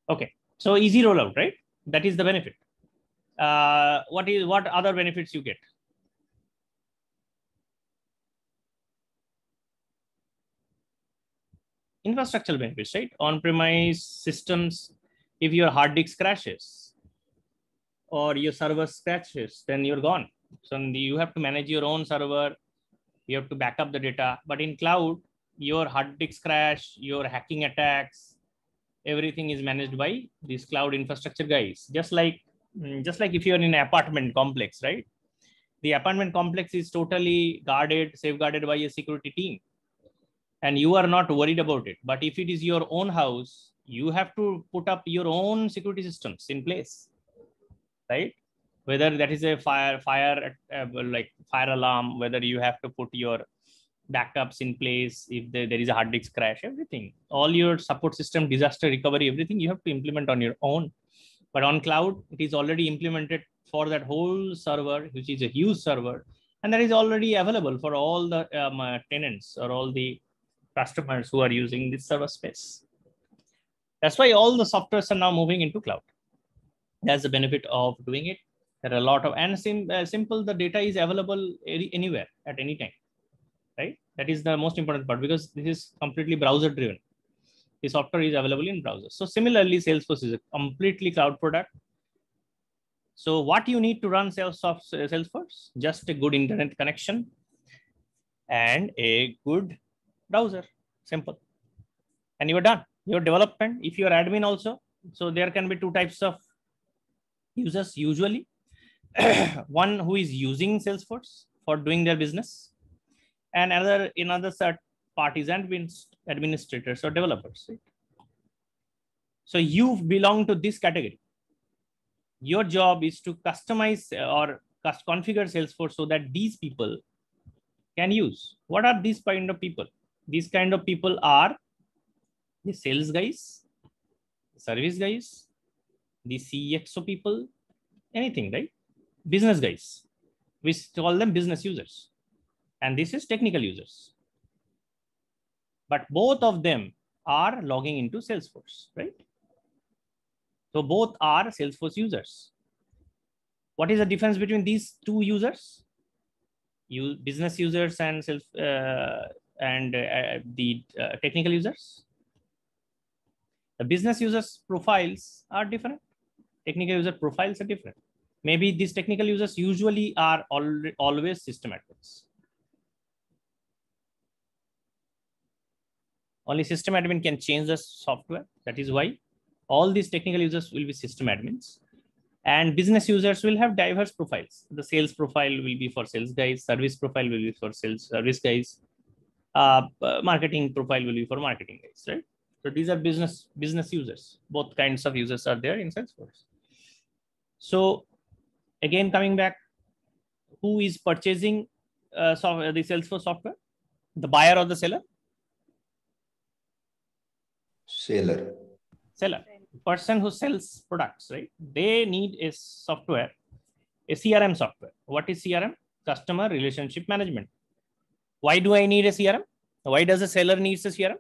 Okay, so easy rollout, right? That is the benefit. What other benefits you get? Infrastructural benefits, right? On-premise systems, if your hard disk crashes or your server crashes, then you're gone. So you have to manage your own server. You have to back up the data. But in cloud, your hard disk crash, your hacking attacks, everything is managed by these cloud infrastructure guys. Just like if you're in an apartment complex, right? The apartment complex is totally guarded, safeguarded by a security team, and you are not worried about it. But if it is your own house, you have to put up your own security systems in place, right? Whether that is a like fire alarm, whether you have to put your backups in place if there is a hard disk crash, everything, all your support system, disaster recovery, everything you have to implement on your own. But on cloud, it is already implemented for that whole server, which is a huge server, and that is already available for all the tenants or all the customers who are using this server space. That's why all the softwares are now moving into cloud. That's the benefit of doing it. There are a lot of, and simple, the data is available anywhere at any time, right? That is the most important part, because this is completely browser driven. The software is available in browser. So similarly, Salesforce is a completely cloud product. So what you need to run Salesforce? Just a good internet connection and a good browser. Simple. And you're done. Your development, if you're admin also, so there can be two types of users usually. One who is using Salesforce for doing their business, and another third parties and administrators or developers. Right? So you belong to this category. Your job is to customize or configure Salesforce so that these people can use. What are these kind of people? These kind of people are the sales guys, service guys, the CXO people, anything, right? Business guys. We call them business users. And this is technical users. But both of them are logging into Salesforce, right? So both are Salesforce users. What is the difference between these two users? Business users and the technical users. The business users profiles are different. Technical user profiles are different. Maybe these technical users usually are always system admins. Only system admin can change the software. That is why all these technical users will be system admins. And business users will have diverse profiles. The sales profile will be for sales guys. Service profile will be for service guys. Marketing profile will be for marketing guys, right? So these are business users. Both kinds of users are there in Salesforce. So again, coming back, who is purchasing the Salesforce software? The buyer or the seller? Seller. Seller. Person who sells products, right? They need a software, a CRM software. What is CRM? Customer relationship management. Why do I need a CRM? Why does a seller needs a CRM?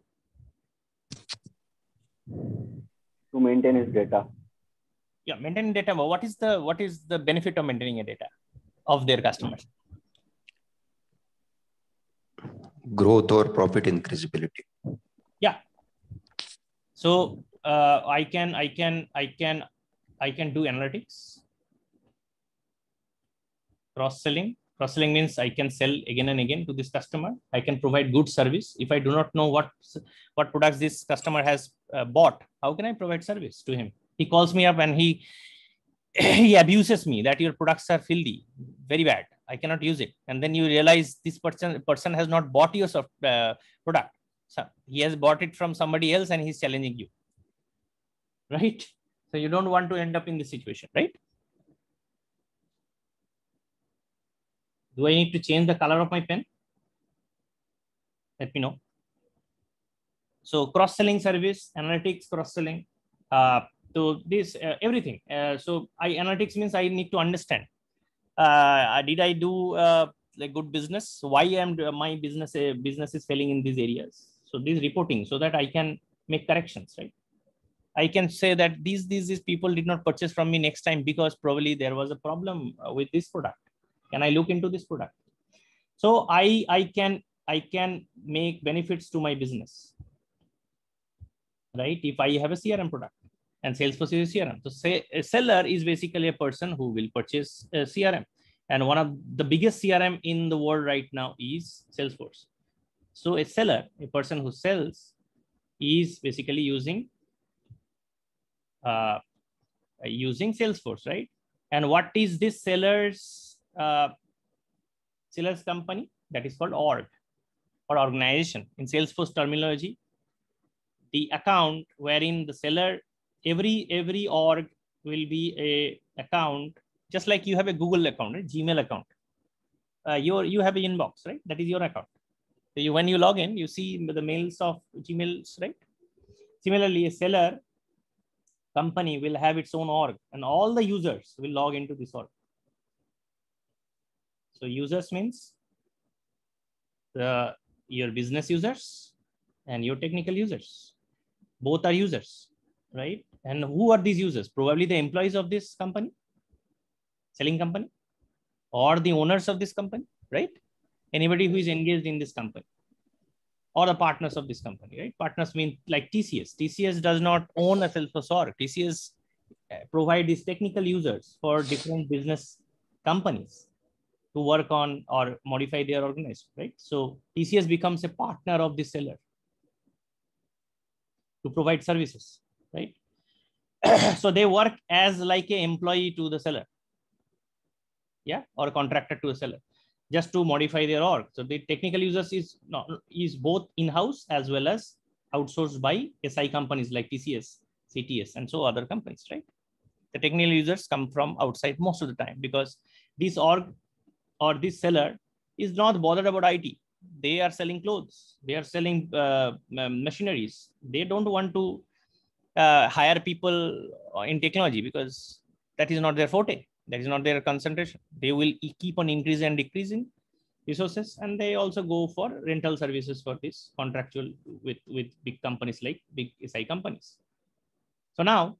To maintain his data. Yeah, maintaining data. What is the benefit of maintaining a data of their customers? Growth or profit increasability. Yeah. So I can do analytics. Cross-selling. Cross-selling means I can sell again and again to this customer. I can provide good service. If I do not know what products this customer has bought, how can I provide service to him? He calls me up and he abuses me that your products are filthy, very bad. I cannot use it. And then you realize this person has not bought your product. So he has bought it from somebody else and he's challenging you, right? So you don't want to end up in this situation, right? Do I need to change the color of my pen? Let me know. So cross-selling service, analytics, cross-selling. So this everything. So analytics means I need to understand. Did I do like good business? Why am my business is failing in these areas? So this reporting so that I can make corrections, right? I can say that these people did not purchase from me next time because probably there was a problem with this product. Can I look into this product? So I can make benefits to my business, right? If I have a CRM product and Salesforce is a CRM. So say a seller is basically a person who will purchase a CRM. And one of the biggest CRM in the world right now is Salesforce. So a seller, a person who sells, is basically using Salesforce, right? And what is this seller's company? That is called org or organization. In Salesforce terminology, the account wherein the seller, every org will be a account, just like you have a Google account, right? Gmail account. You have an inbox, right? That is your account. So when you log in, you see the mails of Gmails, right? Similarly, a seller company will have its own org, and all the users will log into this org. So users means your business users and your technical users. Both are users, right? And who are these users? Probably the employees of this company, selling company, or the owners of this company, right? Anybody who is engaged in this company, or the partners of this company, right? Partners mean like TCS. TCS does not own a Salesforce org. TCS provide these technical users for different business companies to work on or modify their organization, right? So TCS becomes a partner of the seller to provide services, right? So they work as like an employee to the seller, yeah, or a contractor to a seller, just to modify their org. So the technical users is both in-house as well as outsourced by SI companies like TCS, CTS, and so other companies, right? The technical users come from outside most of the time because this org or this seller is not bothered about IT. They are selling clothes. They are selling machineries. They don't want to hire people in technology because that is not their forte. That is not their concentration. They will keep on increasing and decreasing resources, and they also go for rental services for this contractual with big companies like big SI companies. So now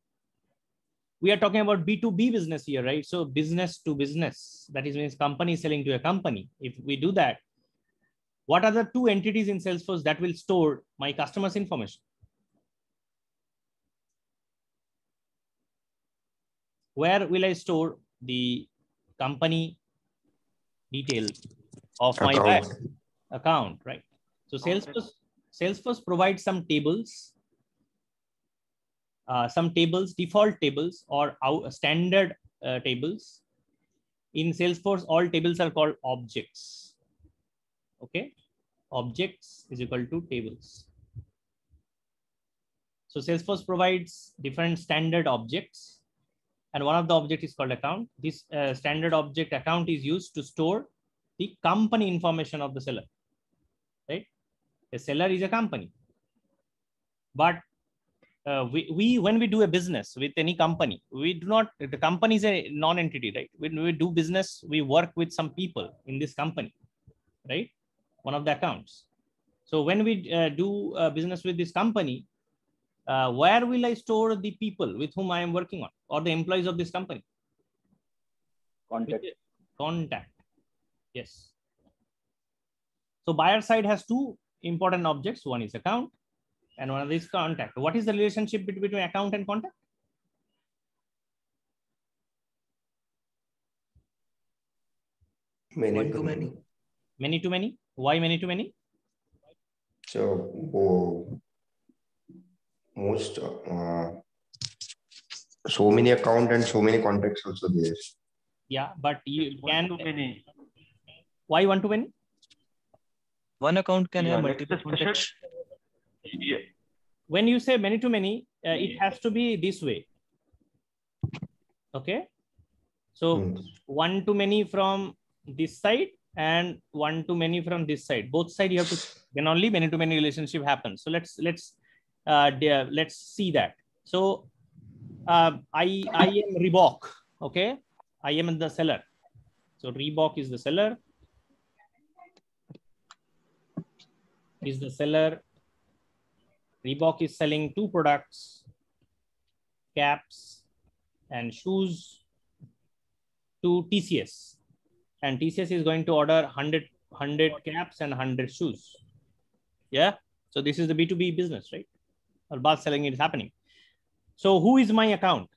we are talking about B2B business here, right? So business to business, that is means company selling to a company. If we do that, what are the two entities in Salesforce that will store my customers' information? Where will I store the company details of my account, right? So Salesforce provides some tables, default tables or standard tables. In Salesforce, all tables are called objects. Okay, objects is equal to tables. So Salesforce provides different standard objects, and one of the objects is called account. This standard object account is used to store the company information of the seller, right? A seller is a company, but when we do a business with any company, we do not, the company is a non-entity, right? When we do business, we work with some people in this company, right? One of the accounts. So when we do business with this company, where will I store the people with whom I am working on, or the employees of this company? Contact. Yes. So buyer side has two important objects. One is account and one is contact. What is the relationship between account and contact? Many to many. Many to many. Why many to many? So most so many account and so many contacts also there. Yeah, but you can. One too many. Why one to many? One account can have multiple contacts. Yeah. When you say many to many, it has to be this way. Okay. So one to many from this side and one to many from this side. Both sides you have to, then only many to many relationship happens. So let's see that. So I am Reebok. Okay. I am the seller. So Reebok is the seller. Reebok is selling two products. caps and shoes to TCS, and TCS is going to order 100 caps and 100 shoes. Yeah. So this is the B2B business, right? Or bulk selling is happening. So who is my account?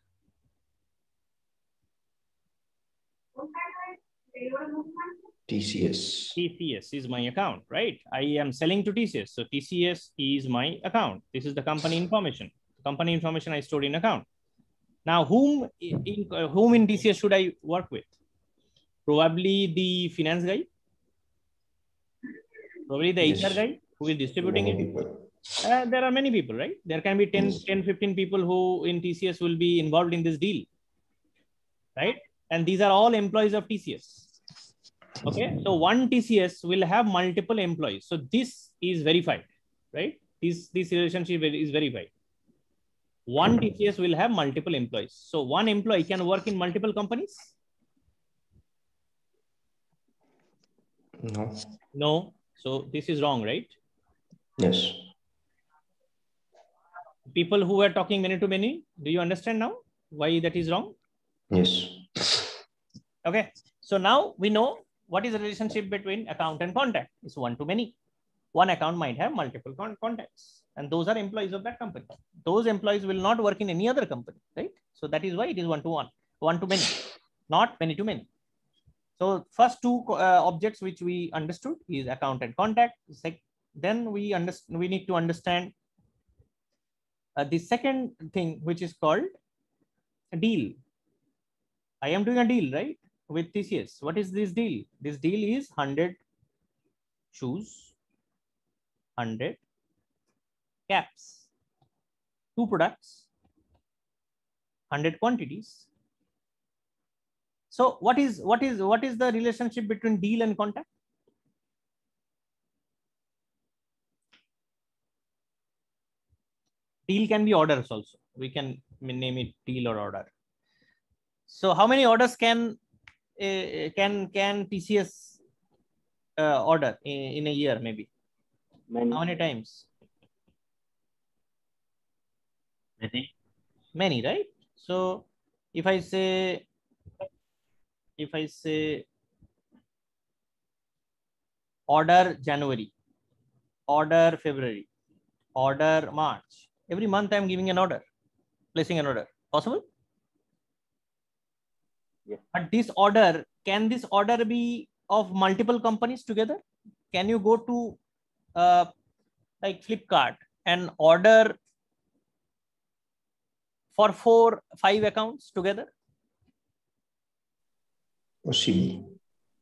TCS. TCS is my account, right? I am selling to TCS. So TCS is my account. This is the company information. Company information I stored in account. Now, whom in TCS should I work with? Probably the finance guy. Probably the Yes. HR guy who is distributing Many it. people. There are many people, right? There can be 10, Yes. 10, 15 people who in TCS will be involved in this deal, right? And these are all employees of TCS. Okay, so one TCS will have multiple employees. So this is verified, right? This relationship is verified. One TCS will have multiple employees. So one employee can work in multiple companies? No. No. So this is wrong, right? Yes. People who are talking many to many, do you understand now why that is wrong? Yes. Okay. So now we know what is the relationship between account and contact. It's one to many. One account might have multiple contacts, and those are employees of that company. Those employees will not work in any other company, right? So that is why it is one to one, one to many, not many to many. So first two objects which we understood is account and contact. Then we need to understand the second thing, which is called a deal. I am doing a deal, right, with TCS. What is this deal? This deal is 100 shoes, 100 caps, 2 products, 100 quantities. So what is the relationship between deal and contact? Deal can be orders also. We can name it deal or order. So how many orders can TCS order in a year, maybe? Many. How many times? Many, right? So if I say order January, order February, order March, every month I'm giving an order, placing an order. Possible? Yes. But this order, can this order be of multiple companies together? Can you go to like Flipkart and order for 4-5 accounts together? Possible.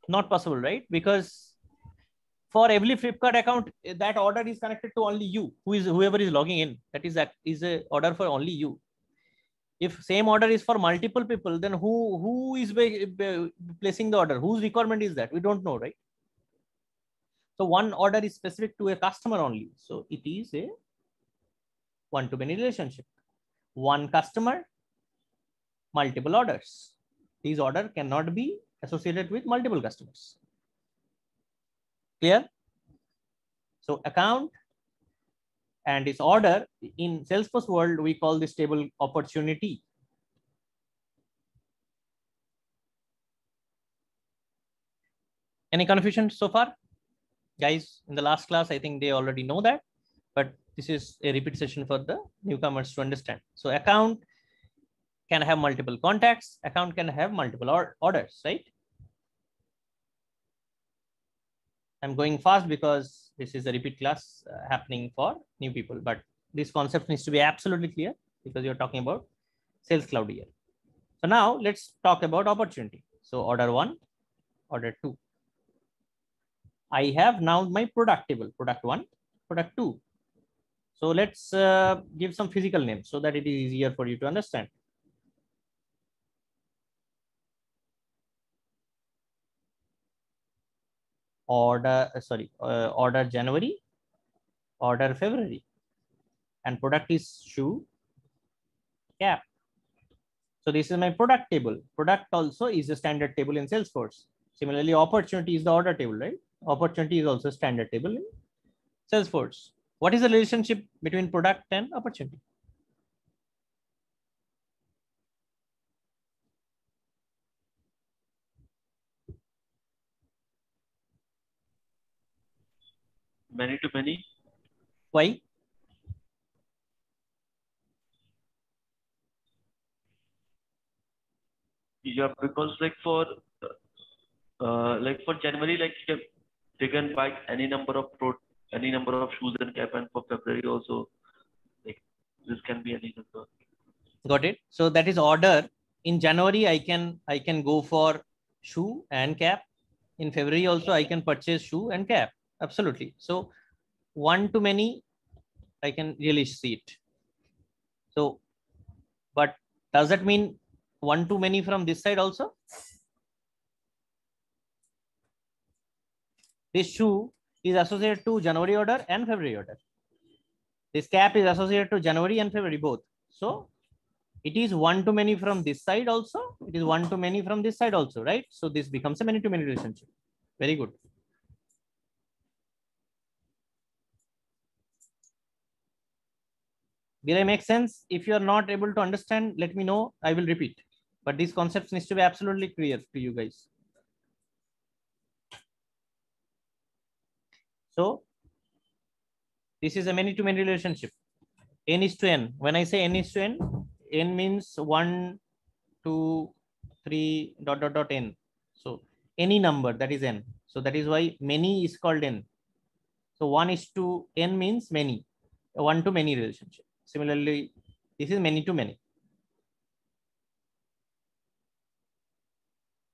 Not possible, right? Because for every Flipkart account, that order is connected to only you, whoever is logging in. That is a order for only you. If same order is for multiple people, then who is placing the order? Whose requirement is that? We don't know, right? So one order is specific to a customer only. So it is a one-to-many relationship. One customer, multiple orders. These orders cannot be associated with multiple customers. Clear? So account and its order, in Salesforce world, we call this table opportunity. Any confusion so far? Guys, in the last class, I think they already know that, but this is a repeat session for the newcomers to understand. So account can have multiple contacts, account can have multiple orders, right? I'm going fast because this is a repeat class happening for new people, but this concept needs to be absolutely clear because you're talking about Sales Cloud here. So now let's talk about opportunity. So order 1, order 2. I have now my product table, product 1, product 2. So let's give some physical names so that it is easier for you to understand. Order January, order February, and product is shoe, cap. So this is my product table. Product also is a standard table in Salesforce. Similarly, opportunity is the order table, right? Opportunity is also a standard table in Salesforce. What is the relationship between product and opportunity? Many to many. Why? Yeah, because like for January, they can buy any number of shoes and cap, and for February also, like this can be any number. Got it. So that is order. In January, I can go for shoe and cap. In February also, I can purchase shoe and cap. Absolutely. So one to many, I can really see it. So, but does that mean one to many from this side also? This shoe is associated to January order and February order. This cap is associated to January and February both. So it is one to many from this side also. It is one to many from this side also, right? So this becomes a many to many relationship. Very good. Did I make sense? If you are not able to understand, let me know. I will repeat. But these concepts needs to be absolutely clear to you guys. So this is a many to many relationship. N is to N. When I say N is to N, N means 1, 2, 3, ... N. So any number that is N. So that is why many is called N. So 1 is to N means many, one to many relationship. Similarly, this is many to many.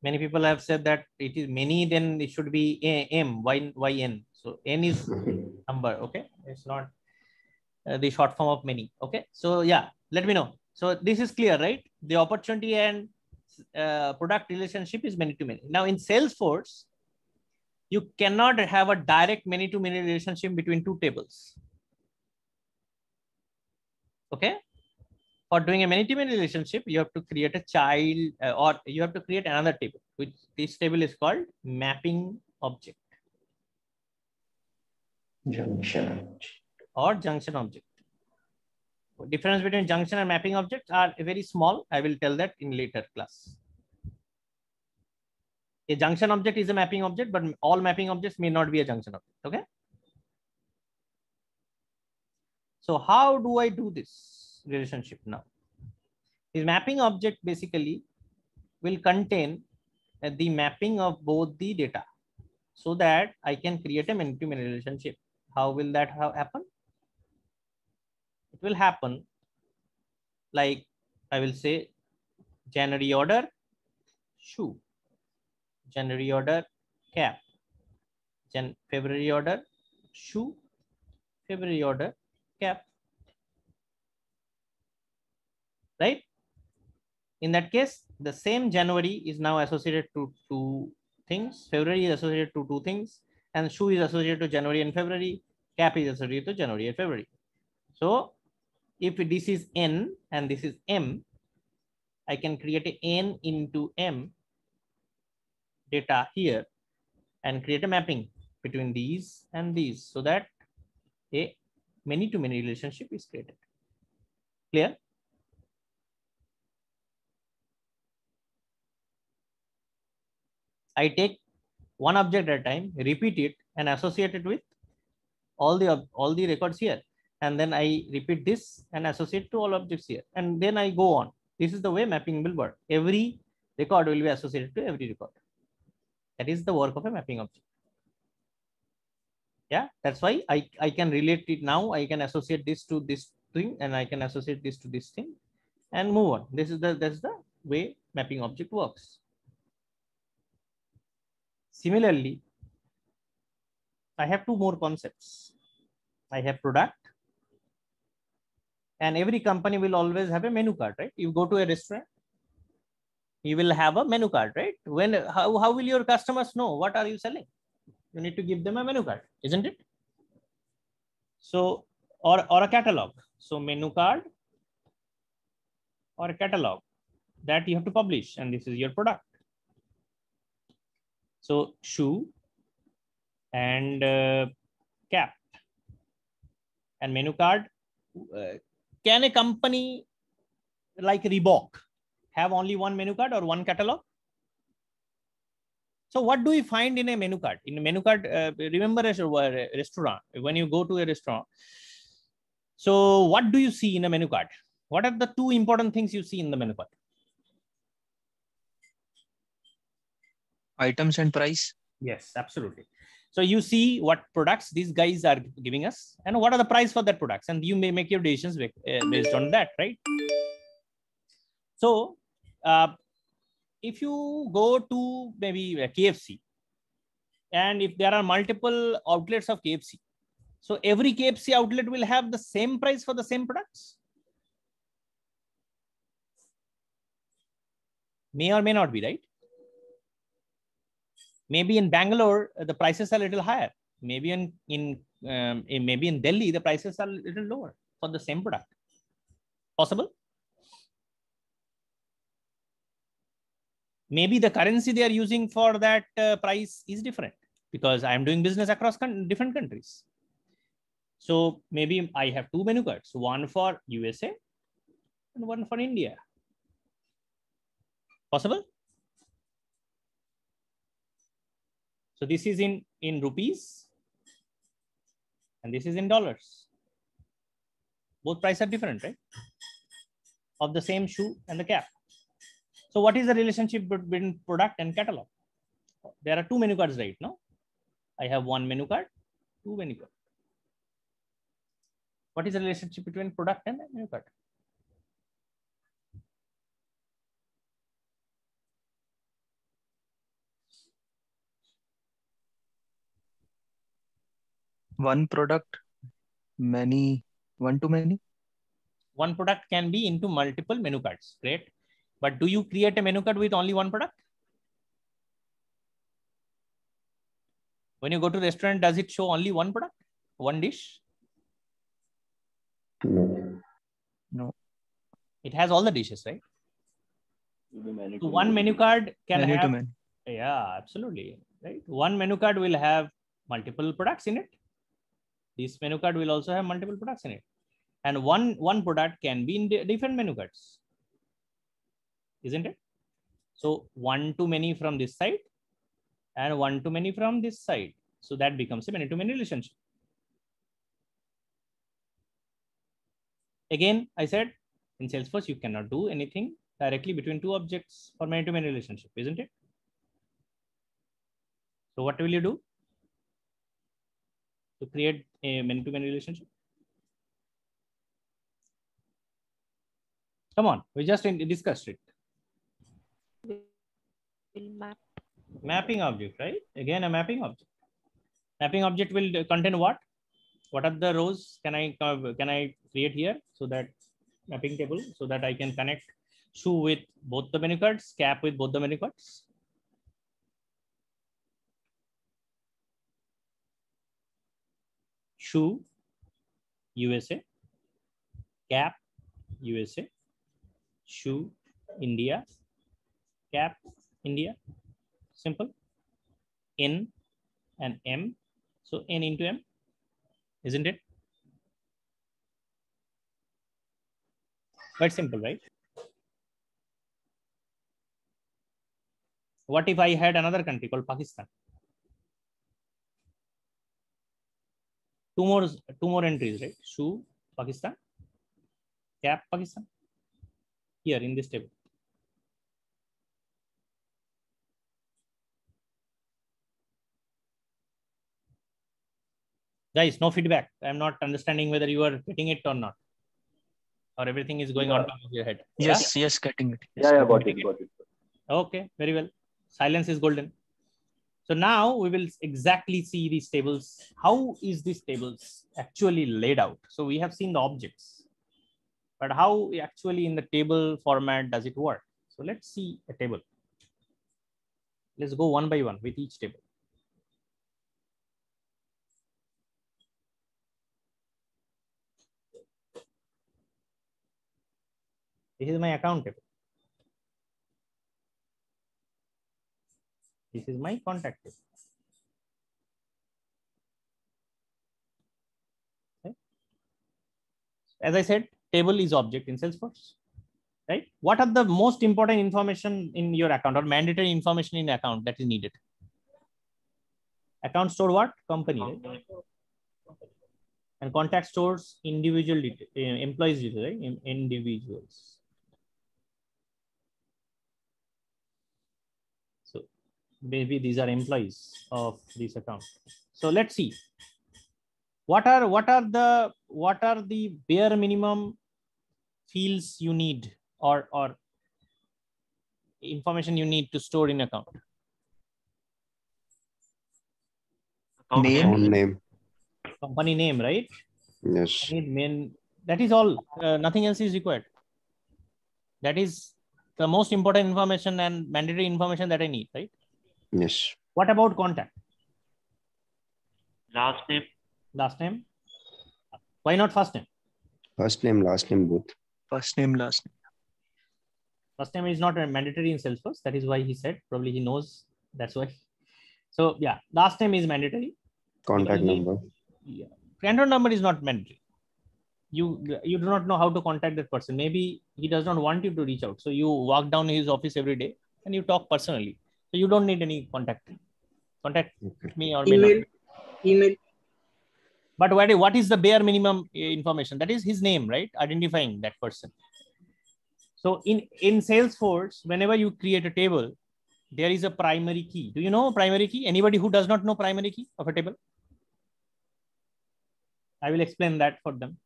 Many people have said that it is many, then it should be M, Y, N. So N is number, okay? It's not the short form of many, okay? So yeah, let me know. So this is clear, right? The opportunity and product relationship is many to many. Now in Salesforce, you cannot have a direct many to many relationship between two tables. Okay? For doing a many to many relationship, you have to create a child or you have to create another table, which this table is called mapping object. Junction. Or junction object. Difference between junction and mapping objects are very small. I will tell that in later class. A junction object is a mapping object, but all mapping objects may not be a junction object. Okay. So how do I do this relationship now? This mapping object basically will contain the mapping of both the data so that I can create a many-to-many relationship. How will that happen? It will happen like I will say January order shoe, January order cap, February order shoe, February order cap. Right? In that case, the same January is now associated to two things. February is associated to two things, and shoe is associated to January and February. Cap is associated to January and February. So if this is N and this is M, I can create a N into M data here and create a mapping between these and these so that a many to many relationship is created. Clear? I take one object at a time, repeat it and associate it with all the records here. And then I repeat this and associate to all objects here. And then I go on. This is the way mapping will work. Every record will be associated to every record. That is the work of a mapping object. Yeah, that's why I can relate it now. I can associate this to this thing and I can associate this to this thing and move on. That's the way mapping object works. Similarly, I have two more concepts. I have product, and every company will always have a menu card, right? You go to a restaurant, you will have a menu card, right? How will your customers know what are you selling? You need to give them a menu card, isn't it? So, or a catalog. So menu card or a catalog that you have to publish, and this is your product. So shoe and cap and menu card. Can a company like Reebok have only one menu card or one catalog? So what do we find in a menu card? In a menu card, remember a restaurant. When you go to a restaurant, so what do you see in a menu card? What are the two important things you see in the menu card? Items and price. Yes, absolutely. So you see what products these guys are giving us and what are the price for that products, and you may make your decisions based on that, right? So if you go to maybe KFC, and if there are multiple outlets of KFC, so every KFC outlet will have the same price for the same products. May or may not be, right? Maybe in Bangalore, the prices are a little higher. Maybe maybe in Delhi, the prices are a little lower for the same product. Possible? Maybe the currency they are using for that price is different because I am doing business across different countries. So maybe I have two menu cards, one for USA and one for India. Possible? So this is in rupees and this is in dollars. Both prices are different, right? Of the same shoe and the cap. So what is the relationship between product and catalog? There are two menu cards right now. I have one menu card, two menu cards. What is the relationship between product and menu card? One product, one to many. One product can be into multiple menu cards. Great. But do you create a menu card with only one product? When you go to the restaurant, does it show only one product, one dish? No. No. It has all the dishes, right? So one menu card can Many to have, many. yeah, absolutely, right? One menu card will have multiple products in it. This menu card will also have multiple products in it. And one product can be in different menu cards, isn't it? So one to many from this side and one to many from this side. So that becomes a many to many relationship. Again, I said in Salesforce, you cannot do anything directly between two objects for many to many relationship, isn't it? So what will you do to create a many to many relationship? Come on, we just discussed it. Will map. Mapping object, right? Again, a mapping object. Mapping object will contain what? What are the rows can I create here? So that mapping table, so that I can connect shoe with both the menu cards, cap with both the menu cards. Shoe, USA, cap, USA, shoe, India, cap, India. Simple. N and M. So N into M, isn't it? Quite simple, right? What if I had another country called Pakistan? Two more entries, right? Shoe, Pakistan, cap, Pakistan. Here in this table. Guys, no feedback. I'm not understanding whether you are getting it or not, or everything is going on top of your head. Yes, yeah? Yes, getting it. Yes, Yeah, got it. Okay, very well. Silence is golden. So now we will exactly see these tables. How is these tables actually laid out? So we have seen the objects, but how actually in the table format does it work? So let's see a table. Let's go one by one with each table. This is my account table. This is my contact table. Okay. As I said, table is object in Salesforce, right? What are the most important information in your account or mandatory information in the account that is needed? Account store what? Company, right? Company. And contact stores individual employees detail, right? Individuals. So maybe these are employees of this account. So let's see. What are the bare minimum fields you need or information you need to store in account? Account Name. Account name. Company name, right? Yes. That is all. Nothing else is required. That is the most important information and mandatory information that I need, right? Yes. What about contact? Last name. Last name? Why not first name? First name, last name, both. First name, last name. First name is not mandatory in Salesforce. That is why he said, probably he knows. That's why. So yeah, last name is mandatory. Contact number. Yeah. Contact number is not mandatory. You do not know how to contact that person. Maybe he does not want you to reach out. So you walk down his office every day and you talk personally. So you don't need any contact. Contact Okay. me or may not. Email. But what is the bare minimum information? That is his name, right? Identifying that person. So in Salesforce, whenever you create a table, there is a primary key. Do you know primary key? Anybody who does not know primary key of a table? I will explain that for them.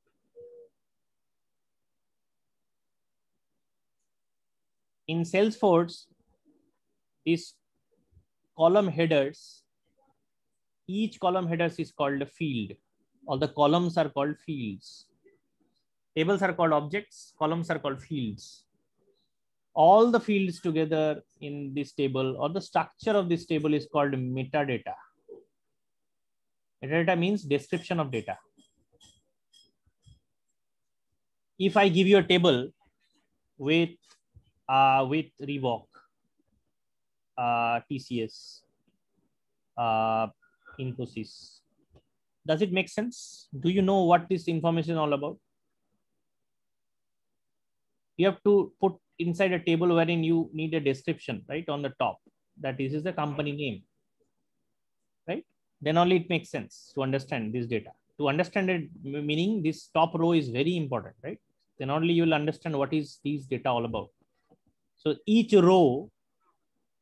In Salesforce, these column headers, each column headers is called a field. All the columns are called fields. Tables are called objects, columns are called fields. All the fields together in this table or the structure of this table is called metadata. Metadata means description of data. If I give you a table with Reebok, TCS, Infosys, does it make sense? Do you know what this information is all about? You have to put inside a table wherein you need a description, right, on the top, that this is the company name, right? Then only it makes sense to understand this data. To understand it, meaning this top row is very important, right? Then only you will understand what is these data all about. So each row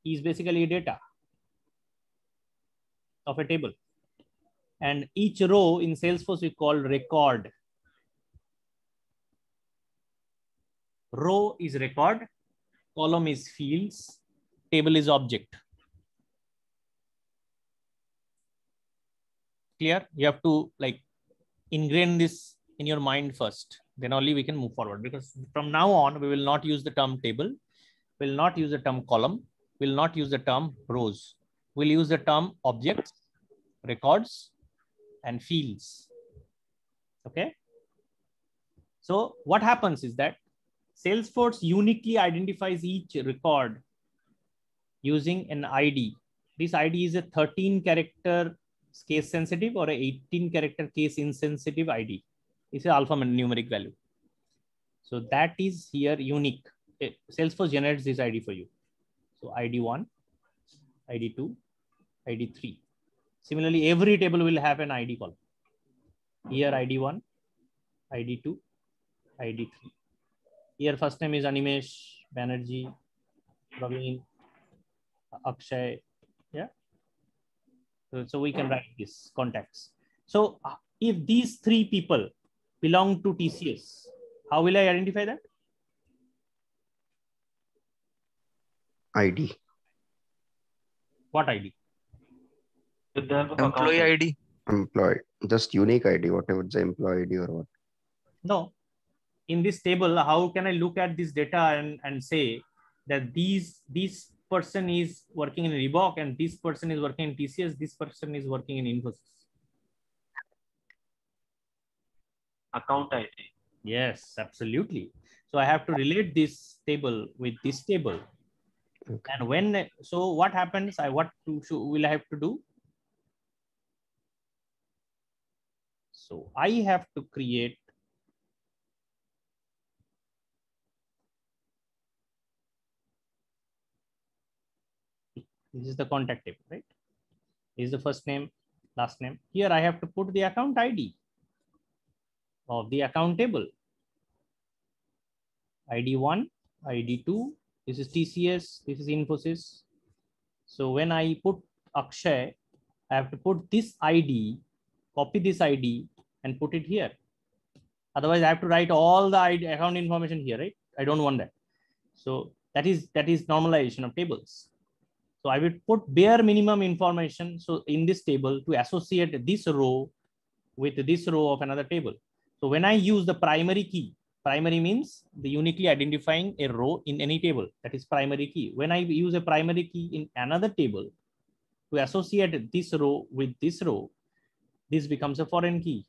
is basically data of a table. And each row in Salesforce we call record. Row is record, column is fields, table is object. Clear? You have to like ingrain this in your mind first. Then only we can move forward, because from now on we will not use the term table, will not use the term column, will not use the term rows. We'll use the term objects, records, and fields. Okay. So what happens is that Salesforce uniquely identifies each record using an ID. This ID is a 13-character case sensitive or a 18-character case insensitive ID. It's an alphanumeric value. So that is here unique. Salesforce generates this ID for you. So ID1, ID2, ID3. Similarly, every table will have an ID column. Here ID1, ID2, ID3. Here first name is Animesh, Banerjee, Praveen, Akshay. Yeah. So we can write these contacts. So if these three people belong to TCS, how will I identify that? ID. What ID? With the help of Employee account ID. Employee. Just unique ID, whatever it's the employee ID or what. No. In this table, how can I look at this data and say that this person is working in Reebok and this person is working in TCS, this person is working in Infosys? account ID. Yes, absolutely. So I have to relate this table with this table. Okay. And so what happens? Will I have to do? So I have to create this is the contact table, right? is the first name, last name. Here I have to put the account ID of the account table. ID1, ID2, this is TCS, this is Infosys. So when I put Akshay, I have to put this ID, copy this ID and put it here. Otherwise I have to write all the ID, account information here, right? I don't want that. So that is normalization of tables. So I will put bare minimum information. So in this table to associate this row with this row of another table. So when I use the primary key, primary means the uniquely identifying a row in any table, that is primary key. When I use a primary key in another table to associate this row with this row, this becomes a foreign key.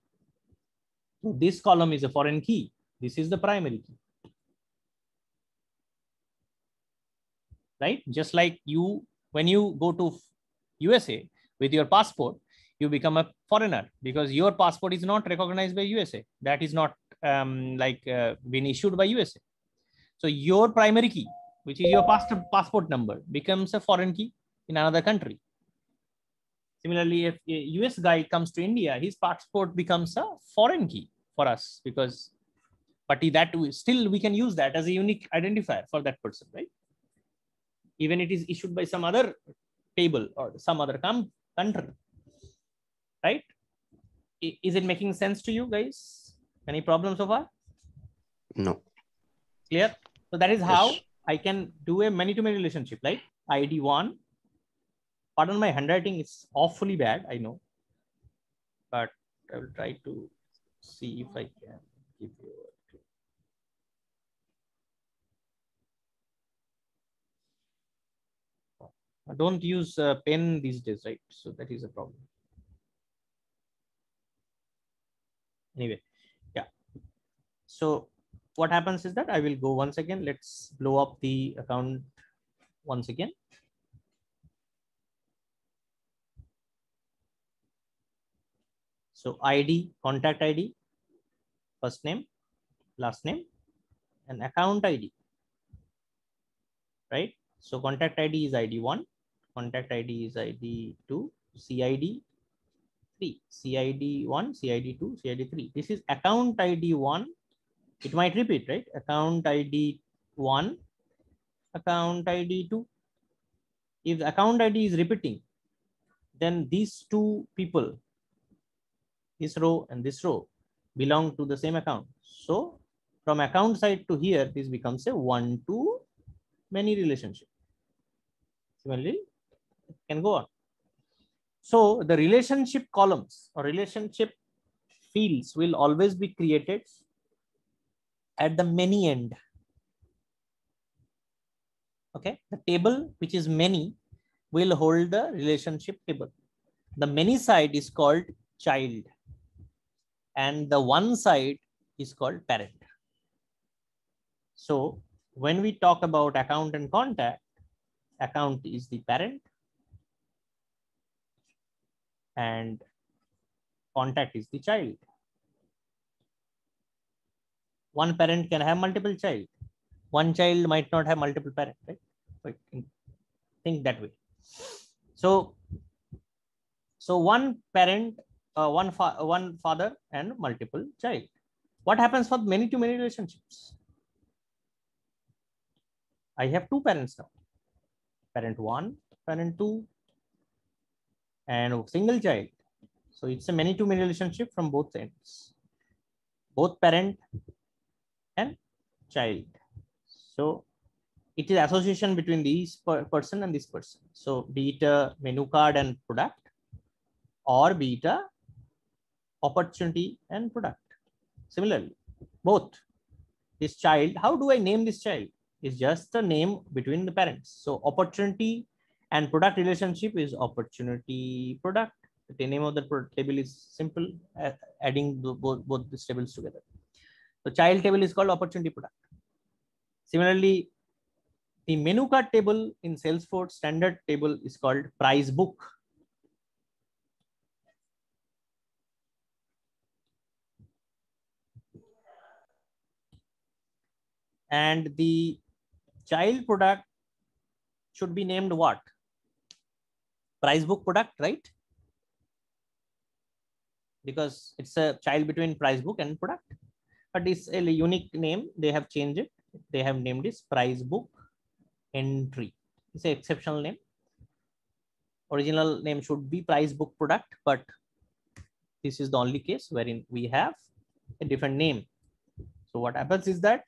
So this column is a foreign key. This is the primary key. Right? Just like you, when you go to USA with your passport, you become a foreigner because your passport is not recognized by USA. That is not been issued by USA. So your primary key, which is your passport number, becomes a foreign key in another country. Similarly, if a US guy comes to India, his passport becomes a foreign key for us because, but that still we can use that as a unique identifier for that person, right? Even it is issued by some other table or some other country, right? Is it making sense to you guys? Any problems so far? No. Clear? So that is how Yes. I can do a many-to-many relationship, like ID1. Pardon my handwriting, it's awfully bad, I know, but I will try to see if I can give you I don't use pen these days, right? So that is a problem. Anyway, yeah. So what happens is that I will go once again. Let's blow up the account once again. So ID, contact ID, first name, last name, and account ID, right? So contact ID is ID1, contact ID is ID2, CID 3, CID1, CID2, CID3. This is account ID1. It might repeat, right? Account ID1, account ID2. If the account ID is repeating, then these two people, this row and this row, belong to the same account. So from account side to here, this becomes a one-to-many relationship. Similarly, it can go on. So the relationship columns or relationship fields will always be created at the many end. Okay, the table which is many will hold the relationship table. The many side is called child and the one side is called parent. So when we talk about account and contact, account is the parent and contact is the child. One parent can have multiple child. One child might not have multiple parents, right? So think that way. So one parent, one father and multiple child. What happens for many-to-many relationships? I have two parents now. Parent 1, parent 2, and a single child. So it's a many-to-many relationship from both ends. Both parent and child. So it is association between this person and this person. So be it a menu card and product or be it a opportunity and product. Similarly, both this child, how do I name this child? Is just a name between the parents. So opportunity and product relationship is opportunity product. The name of the table is simple, adding both these tables together. The child table is called opportunity product. Similarly, the menu card table in Salesforce standard table is called price book. And the child product should be named what? Price book product, right? because it's a child between price book and product, but it's a unique name. They have changed it. They have named this price book entry. It's an exceptional name. Original name should be price book product, but this is the only case wherein we have a different name. So what happens is that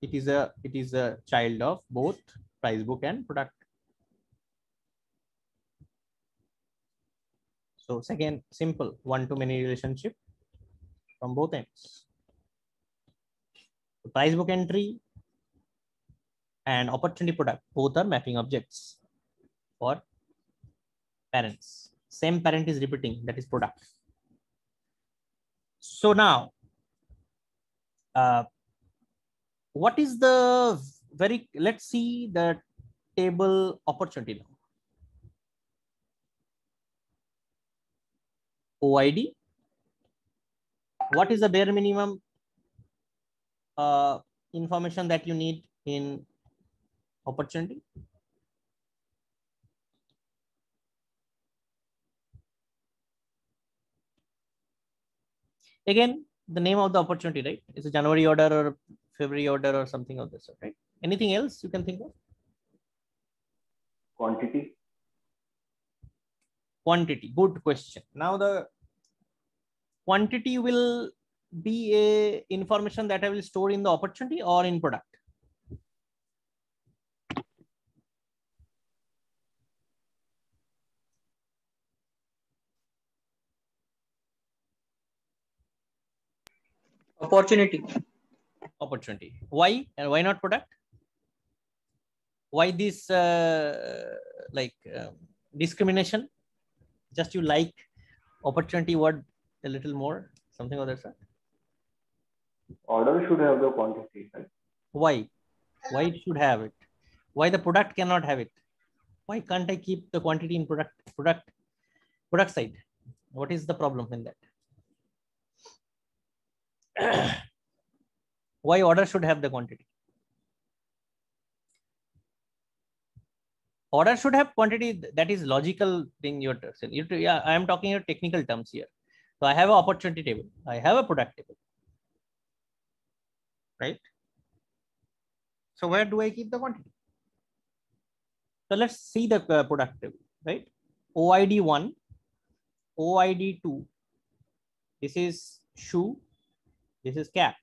it is a child of both price book and product. So second, simple one-to-many relationship from both ends. The price book entry and opportunity product, both are mapping objects for parents. Same parent is repeating, that is product. So now, what is the let's see the table opportunity now. OID. What is the bare minimum information that you need in opportunity? Again, the name of the opportunity, right? It's a January order or February order or something of this sort, right? Anything else you can think of? Quantity. Quantity, good question. Now the quantity will be a information that I will store in the opportunity or in product. Opportunity. Opportunity. Why and why not product? Why this discrimination? Just you like opportunity word a little more, something of that sort. Order should have the quantity, right? Why? Why it should have it? Why the product cannot have it? Why can't I keep the quantity in product side? What is the problem in that? Why order should have the quantity? Order should have quantity. That is logical thing you're saying. Yeah, I am talking in technical terms here. So I have an opportunity table. I have a product table. Right? So where do I keep the quantity? So let's see the product table, right? OID 1, OID 2. This is shoe. This is cap.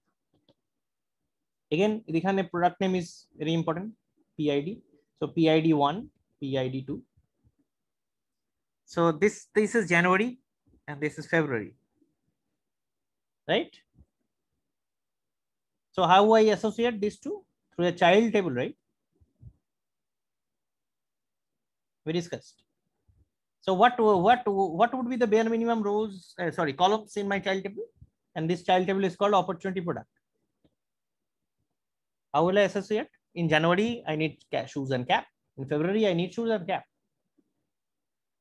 Again, the product name is very important. PID. So PID 1, PID 2. So this is January and this is February. Right? So how I associate these two? Through a child table, right? We discussed. So what would be the bare minimum rows, columns in my child table? And this child table is called opportunity product. How will I associate? In January, I need shoes and cap. In February, I need shoes and cap.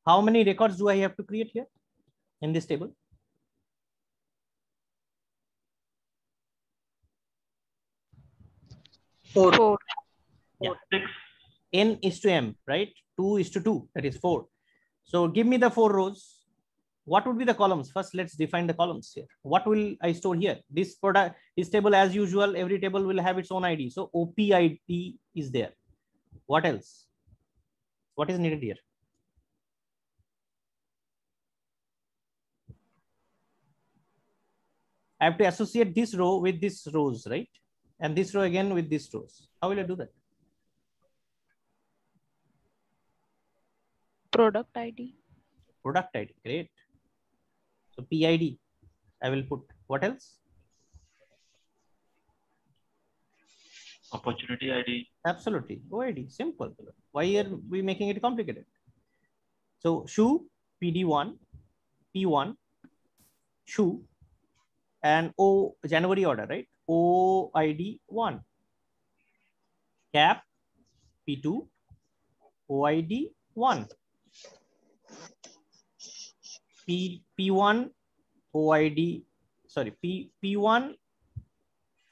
How many records do I have to create here in this table? Four. Yeah. 6. N is to M, right? 2 is to 2, that is 4. So give me the 4 rows. What would be the columns? First, let's define the columns here. What will I store here? This product, this table, as usual, every table will have its own ID. So OPID is there. What else? What is needed here? I have to associate this row with this rows, right? And this row again with these rows. How will I do that? Product ID. Product ID, great. So PID, I will put. What else? Opportunity ID. Absolutely. OID, simple. Why are we making it complicated? So shoe, PD1, P1, shoe, and January order, right? OID 1. Cap, P2, OID 1. P1, OID, P1,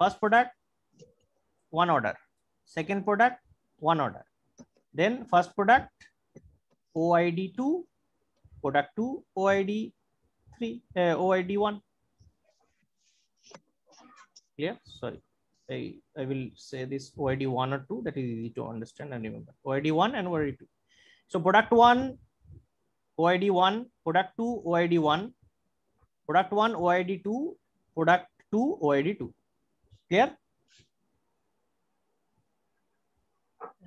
first product, 1 order. Second product, 1 order. Then first product, OID 2, product 2, OID 3. 3, OID1. Clear? Sorry. I will say this OID1 or 2, that is easy to understand and remember. OID1 and OID2. So product 1, OID1, product 2, OID1, product 1, OID2, product 2, OID2. Clear?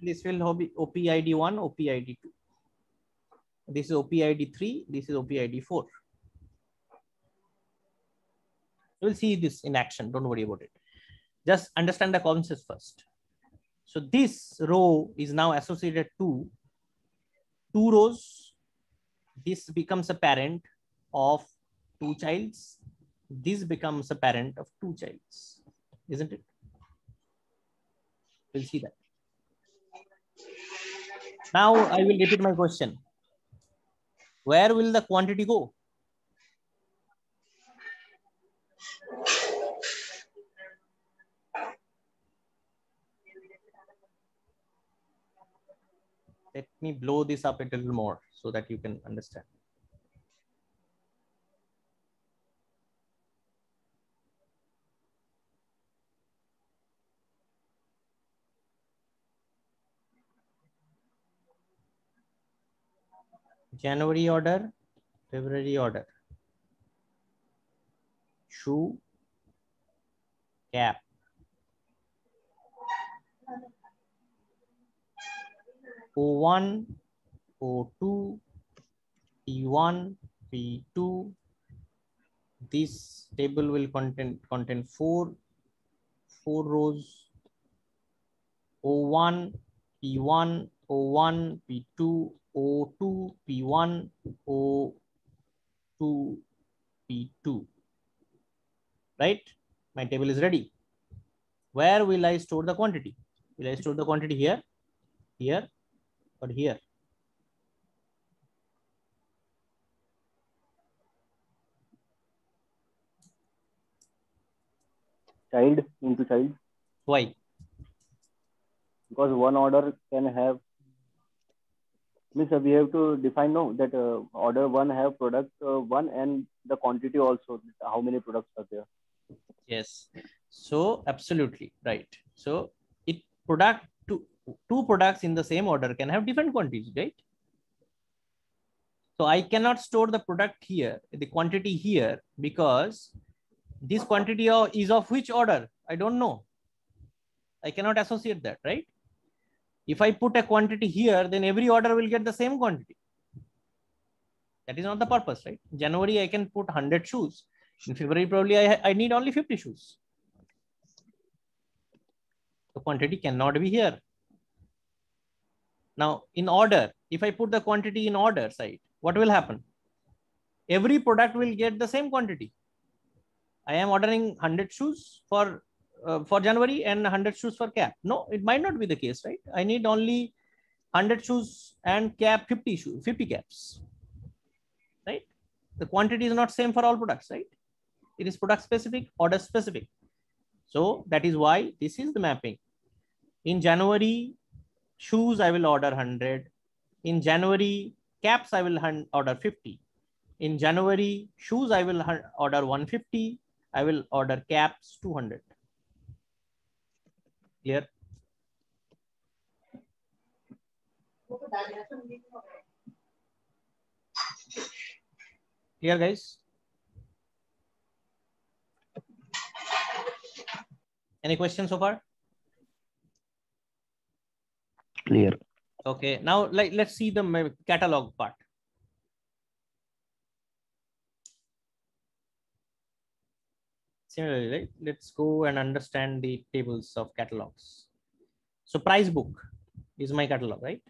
This will be OPID1, OPID2. This is OPID3, this is OPID4. We'll see this in action. Don't worry about it. Just understand the concepts first. So this row is now associated to 2 rows. This becomes a parent of 2 childs. This becomes a parent of 2 childs, isn't it? We'll see that. Now I will repeat my question. Where will the quantity go? Let me blow this up a little more so that you can understand. January order, February order, shoe, cap, O1, O2, P1, P2. This table will contain 4 rows. O1, P1, O1, P2, O2, P1, O2, P2. Right? My table is ready. Where will I store the quantity? Will I store the quantity here, here, or here? Child into child. Why? Because one order can have, means we have to define that order 1 have product 1 and the quantity also, how many products are there. Yes. So absolutely right. So it product two products in the same order can have different quantities, right? So I cannot store the product here, the quantity here, because this quantity is of which order? I don't know. I cannot associate that, right? If I put a quantity here, then every order will get the same quantity. That is not the purpose, right? In January, I can put 100 shoes. In February, probably I need only 50 shoes. The quantity cannot be here. Now, in order, if I put the quantity in order side, what will happen? Every product will get the same quantity. I am ordering 100 shoes for January and 100 shoes for cap. No, it might not be the case, right? I need only 100 shoes and cap 50 shoes, 50 caps, right? The quantity is not same for all products, right? It is product specific, order specific. So that is why this is the mapping. In January, shoes I will order 100. In January, caps I will order 50. In January, shoes I will order 150. I will order caps 200. Clear? Clear, guys? Any questions so far? Clear. Okay, now let's see the catalog part. Similarly, right? Let's go and understand the tables of catalogs. So price book is my catalog, right?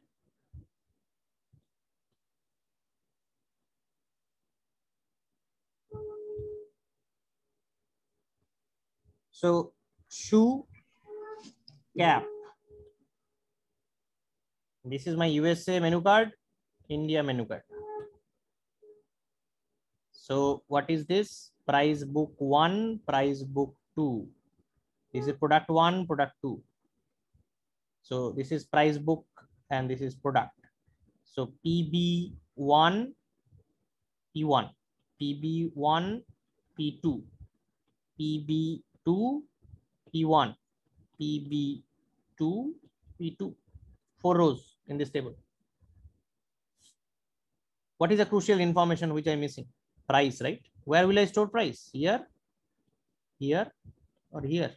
So shoe, cap. This is my USA menu card, India menu card. So what is this? Price book 1, price book 2. This is product 1, product 2. So this is price book and this is product. So PB1, P1. PB1, P2, PB2, P1, PB2, P2. 4 rows in this table. What is the crucial information which I'm missing? Price, right? Where will I store price? Here, here, or here?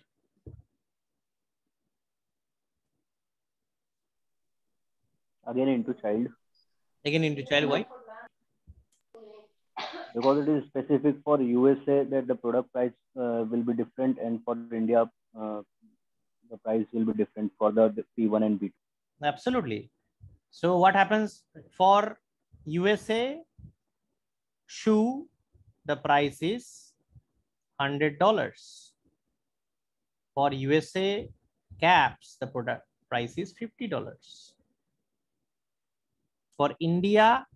Again into child. Again into child. Why? Because it is specific for USA that the product price will be different, and for India, the price will be different for the P1 and P2. Absolutely. So what happens for USA shoe? The price is $100. For USA caps, the product price is $50. For India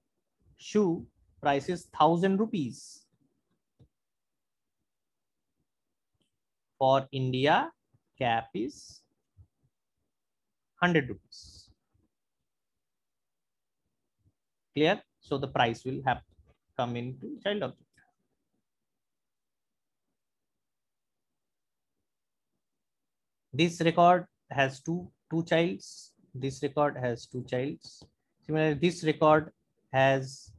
shoe, price is 1,000 rupees. For India cap is 100 rupees. Clear? So the price will have come into child object. This record has two childs. This record has two childs. Similarly, this record has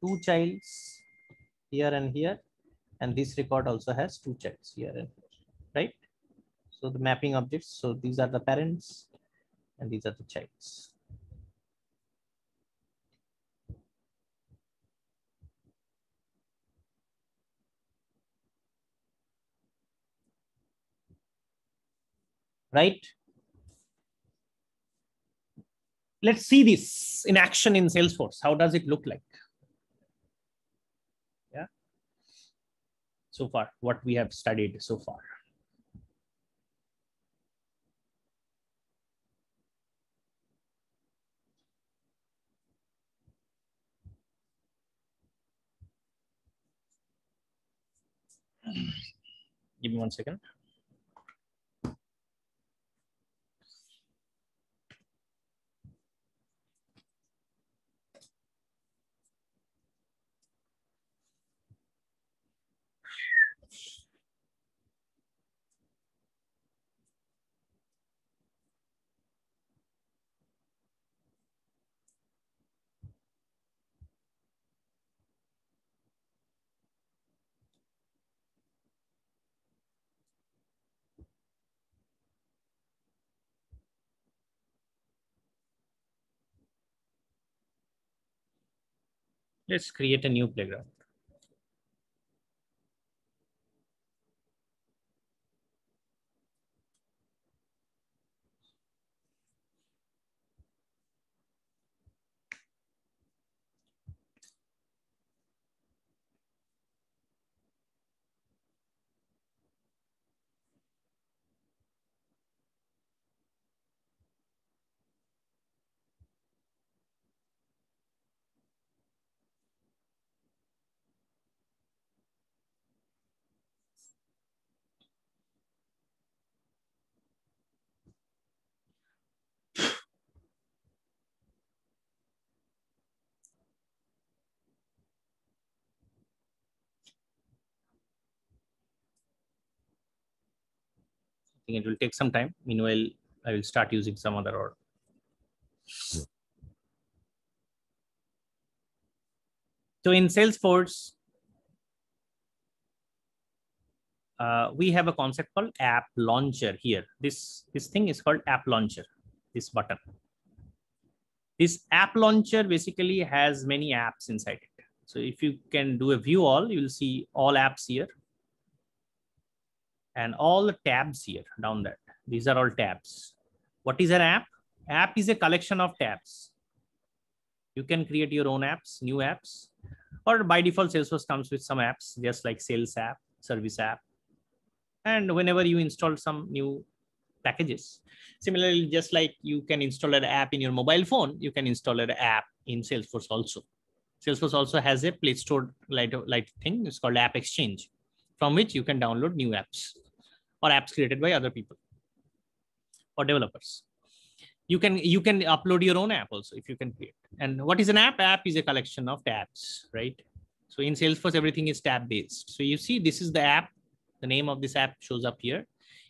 two childs here and here, and this record also has two childs here and here, right? So the mapping objects. So these are the parents, and these are the childs. Right? Let's see this in action in Salesforce. How does it look like? Yeah. So far, what we have studied so far. Give me 1 second. Let's create a new playground. I think it will take some time. Meanwhile, I will start using some other order. So in Salesforce, we have a concept called App Launcher here. This thing is called App Launcher, this button. This App Launcher basically has many apps inside it. So if you can do a view all, you will see all apps here. And all the tabs here down there. These are all tabs. What is an app? App is a collection of tabs. You can create your own apps, new apps, or by default, Salesforce comes with some apps, just like sales app, service app. And whenever you install some new packages, similarly, just like you can install an app in your mobile phone, you can install an app in Salesforce also. Salesforce also has a Play Store like thing. It's called App Exchange, from which you can download new apps or apps created by other people or developers. You can upload your own app also if you can create. And what is an app? App is a collection of tabs, right? So in Salesforce, everything is tab based. So you see, this is the app. The name of this app shows up here.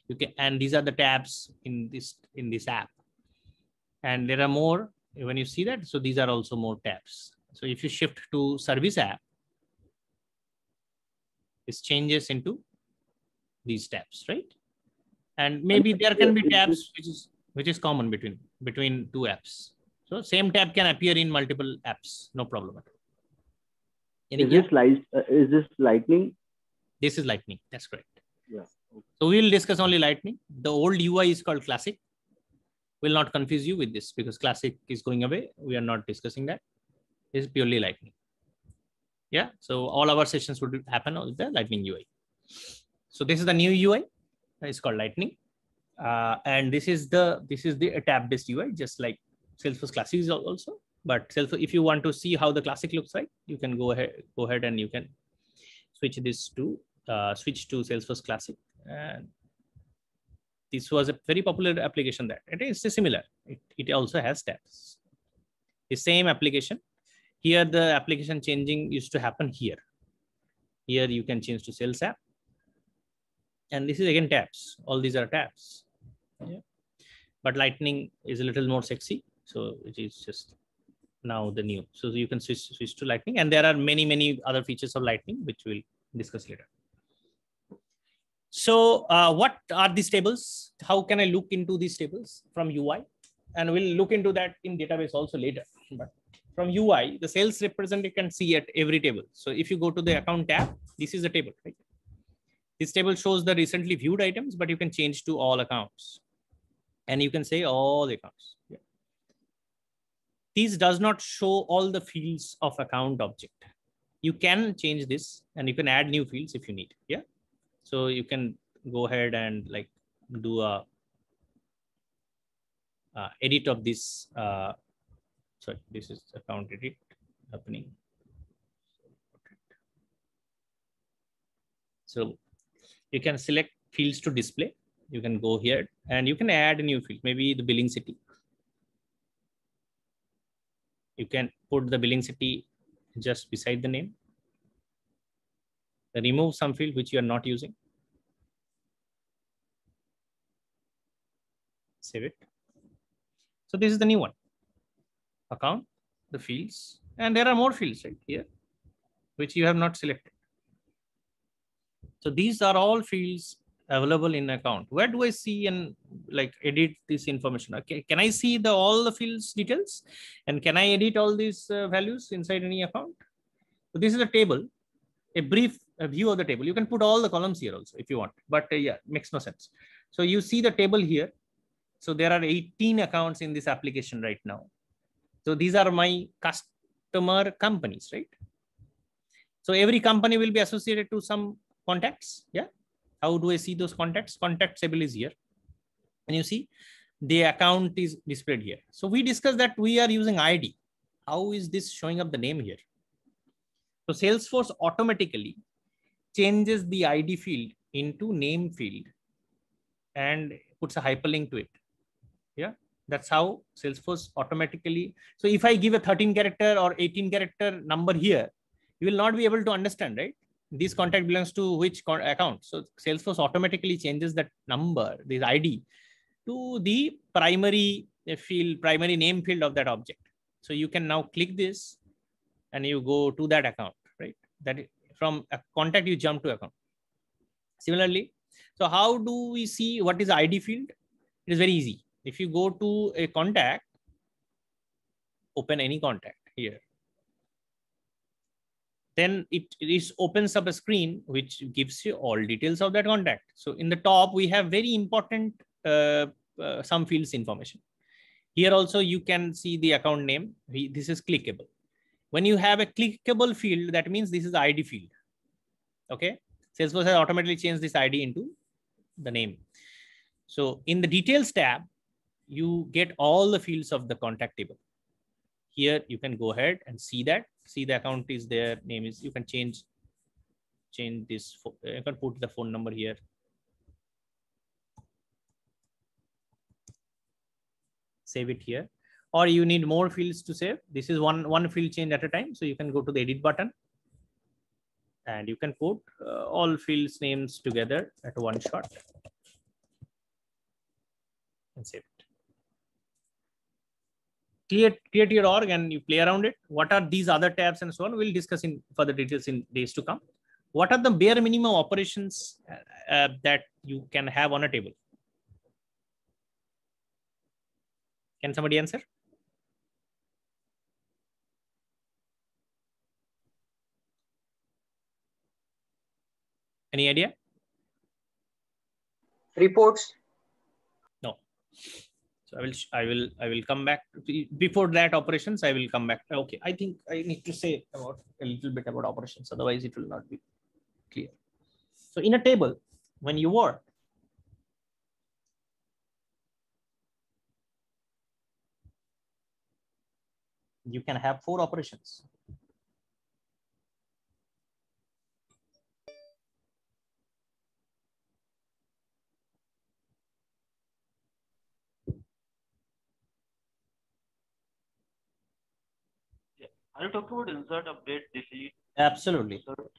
You can, and these are the tabs in this app. And there are more when you see that. So these are also more tabs. So if you shift to service app, this changes into these tabs, right? And maybe there can be tabs which is common between two apps. So same tab can appear in multiple apps, no problem at all. Is this Lightning? This is Lightning. That's correct. Yeah. Okay. So we will discuss only Lightning. The old UI is called Classic. Will not confuse you with this because Classic is going away. We are not discussing that. It's purely Lightning. Yeah. So all our sessions would happen with the Lightning UI. So this is the new UI. It's called Lightning, and this is the tab-based UI, just like Salesforce Classic is also. But Salesforce, if you want to see how the Classic looks like, you can go ahead and you can switch this to switch to Salesforce Classic. And this was a very popular application that it is similar. It also has tabs. The same application. Here the application changing used to happen here. Here you can change to Sales app. And this is again tabs. All these are tabs. Yeah. But Lightning is a little more sexy. So it is just now the new. So you can switch to Lightning. And there are many other features of Lightning, which we'll discuss later. So what are these tables? How can I look into these tables from UI? And we'll look into that in database also later. But from UI, the sales representative can see at every table. So if you go to the account tab, this is the table, right? This table shows the recently viewed items, but you can change to all accounts. And you can say all the accounts. Yeah. These does not show all the fields of account object. You can change this and you can add new fields if you need. Yeah. So you can go ahead and like do a edit of this. Sorry, this is account edit happening. So you can select fields to display. You can go here and you can add a new field, maybe the billing city. You can put the billing city just beside the name. Remove some field which you are not using. Save it. So this is the new one. Account, the fields, and there are more fields right here, which you have not selected. So these are all fields available in account. Where do I see and like edit this information? Okay, can I see all the fields details, and can I edit all these values inside any account? So this is a table, a brief view of the table. You can put all the columns here also if you want, but yeah, makes no sense. So you see the table here. So there are 18 accounts in this application right now. So these are my customer companies, right? So every company will be associated to some contacts. Yeah. How do I see those contacts? Contact table is here. And you see the account is displayed here. So we discussed that we are using ID. How is this showing up the name here? So Salesforce automatically changes the ID field into name field and puts a hyperlink to it. Yeah. That's how Salesforce automatically. So if I give a 13 character or 18 character number here, you will not be able to understand, right? This contact belongs to which account. So Salesforce automatically changes that number, this ID, to the primary field, primary name field of that object. So you can now click this and you go to that account, right? That from a contact, you jump to account. Similarly, so how do we see what is ID field? It is very easy. If you go to a contact, open any contact here, then it opens up a screen which gives you all details of that contact. So in the top, we have very important some fields information. Here also, you can see the account name. This is clickable. When you have a clickable field, that means this is the ID field. Okay. Salesforce has automatically changed this ID into the name. So in the details tab, you get all the fields of the contact table. Here you can go ahead and see that. See the account is there, name is, you can change this. You can put the phone number here. Save it here. Or you need more fields to save. This is one field change at a time. So you can go to the edit button and you can put all fields names together at one shot and save it. Create your org and you play around it. What are these other tabs and so on? We'll discuss in further details in days to come. What are the bare minimum operations that you can have on a table? Can somebody answer? Any idea? Reports. No. So I will come back before that operations. I will come back. Okay. I think I need to say about a little bit about operations. Otherwise it will not be clear. So in a table, when you work, you can have 4 operations. Are you talking about insert, update, delete? Absolutely. Insert?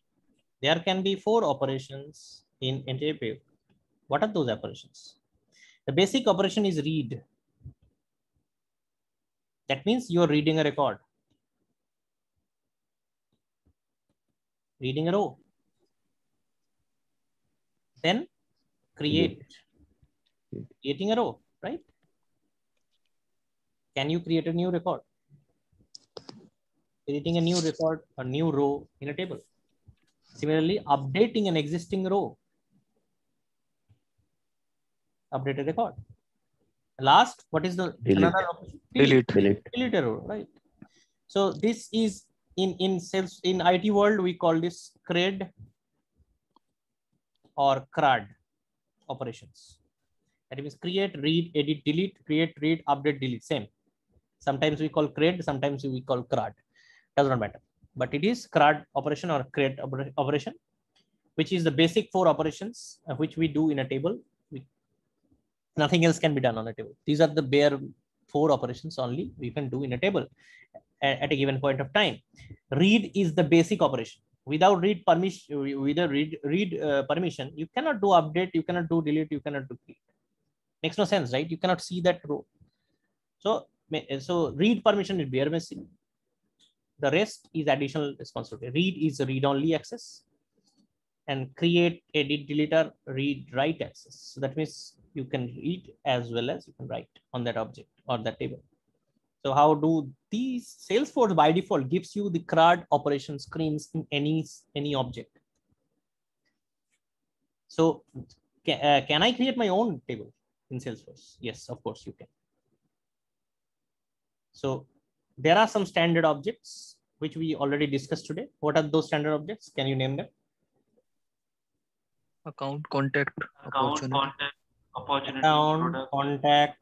There can be 4 operations in a table. What are those operations? The basic operation is read. That means you're reading a record. Reading a row. Then create. Creating a row, right? Can you create a new record? Creating a new record, a new row in a table. Similarly, updating an existing row. Update a record. Last, what is the Delete. another option? Delete a row, right? So this is in sales in IT world, we call this CRED or CRUD operations. That means create, read, edit, delete, create, read, update, delete. Same. Sometimes we call CRED, sometimes we call CRUD. Does not matter. But it is CRUD operation or CRED operation, which is the basic 4 operations which we do in a table. Nothing else can be done on a table. These are the bare 4 operations only we can do in a table at a given point of time. Read is the basic operation. Without read permission, permission, you cannot do update, you cannot do delete, you cannot do create. Makes no sense, right? You cannot see that row. So read permission is bare missing. The rest is additional responsibility. Read is read-only access, and create, edit, delete are read-write access. So that means you can read as well as you can write on that object or that table. So how do these? Salesforce by default gives you the CRUD operation screens in any object. So can I create my own table in Salesforce? Yes, of course you can. So there are some standard objects which we already discussed today. What are those standard objects? Can you name them? Account, contact, opportunity. Opportunity, Account, product. contact,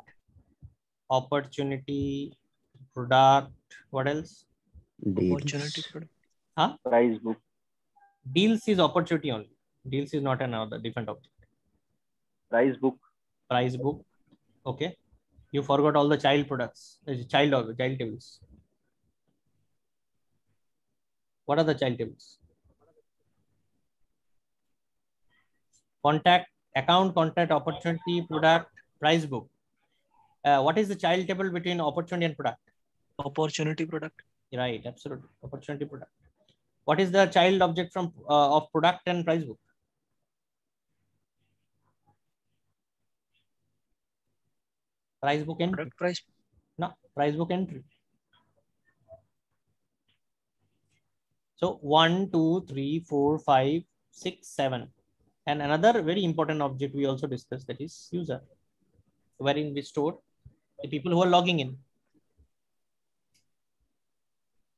opportunity, product. What else? Opportunity, product. Huh? Price book. Deals is opportunity only. Deals is not another different object. Price book. Price book. Okay. You forgot all the child products. Child tables. What are the child tables? Contact, account, contact, opportunity, product, price book. What is the child table between opportunity and product? Opportunity, product. Right, absolutely. Opportunity, product. What is the child object from of product and price book? Price book entry. Product price. No, price book entry. So 1, 2, 3, 4, 5, 6, 7. And another very important object we also discussed, that is user, wherein we store the people who are logging in.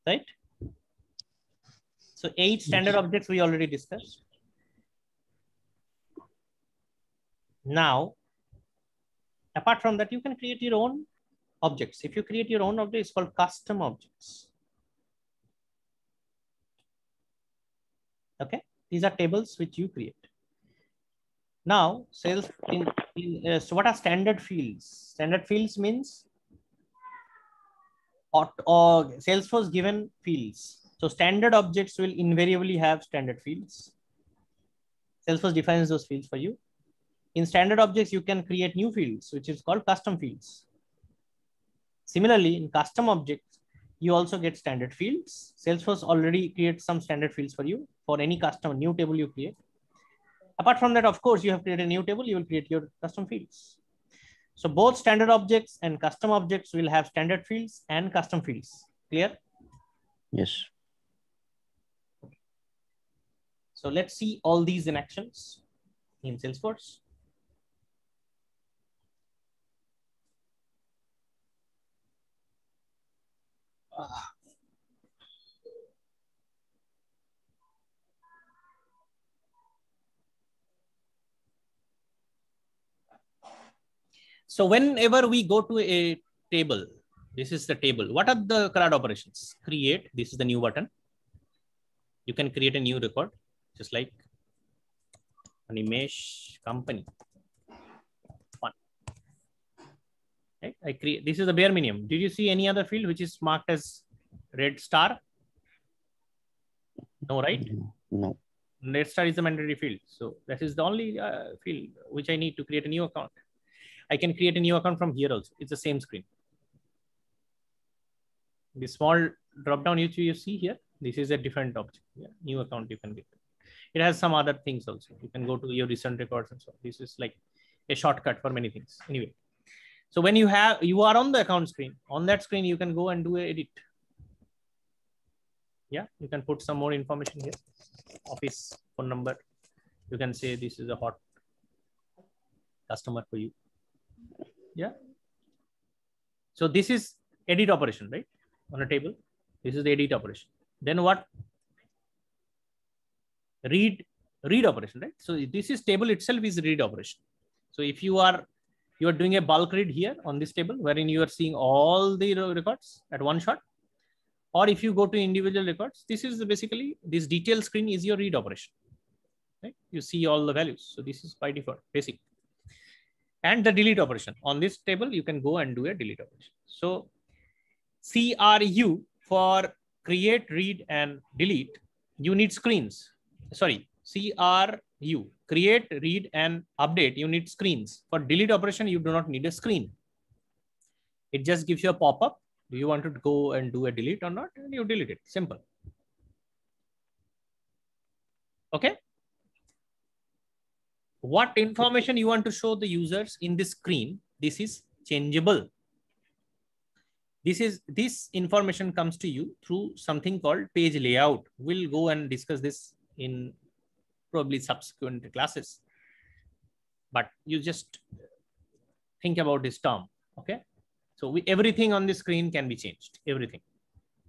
Right? So 8 standard objects we already discussed. Now, apart from that, you can create your own objects. If you create your own object, it's called custom objects. Okay, these are tables which you create. Now, so what are standard fields? Standard fields means or Salesforce given fields. So standard objects will invariably have standard fields. Salesforce defines those fields for you. In standard objects, you can create new fields, which is called custom fields. Similarly, in custom objects, you also get standard fields. Salesforce already creates some standard fields for you for any custom new table you create. Apart from that, of course, you have created a new table, you will create your custom fields. So both standard objects and custom objects will have standard fields and custom fields. Clear? Yes. So let's see all these in actions in Salesforce. So whenever we go to a table, this is the table. What are the CRUD operations? Create, this is the new button. You can create a new record, just like Animesh company. One. Right? I create, this is the bare minimum. Did you see any other field which is marked as red star? No, right? No. Red star is the mandatory field. So that is the only field which I need to create a new account. I can create a new account from here also. It's the same screen. The small drop down you see here, this is a different object. Yeah, new account you can get. It has some other things also. You can go to your recent records and so on. This is like a shortcut for many things. Anyway, so when you are on the account screen, on that screen, you can go and do an edit. Yeah, you can put some more information here. Office phone number. You can say this is a hot customer for you. Yeah. So this is edit operation, right? On a table. This is the edit operation. Then what? Read operation, right? So this is table itself is read operation. So if you are doing a bulk read here on this table, wherein you are seeing all the records at one shot, or if you go to individual records, this is basically this detail screen is your read operation. Right? You see all the values. So this is by default, basic. And the delete operation. On this table, you can go and do a delete operation. So CRU for create, read, and delete, you need screens. Sorry, CRU, create, read, and update, you need screens. For delete operation, you do not need a screen. It just gives you a pop-up. Do you want to go and do a delete or not? And you delete it. Simple. Okay. What information you want to show the users in this screen? This is changeable. This information comes to you through something called page layout. We'll go and discuss this in probably subsequent classes. But you just think about this term. Okay. So everything on the screen can be changed. Everything.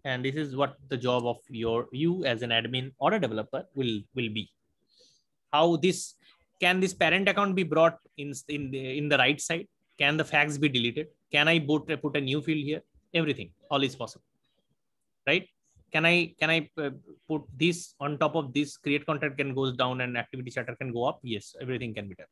And this is what the job of you as an admin or a developer will be. How this can this parent account be brought in the right side? Can the facts be deleted? Can I put a new field here? Everything, all is possible, right? Can I put this on top of this? Create contact can goes down and activity chatter can go up. Yes, everything can be done.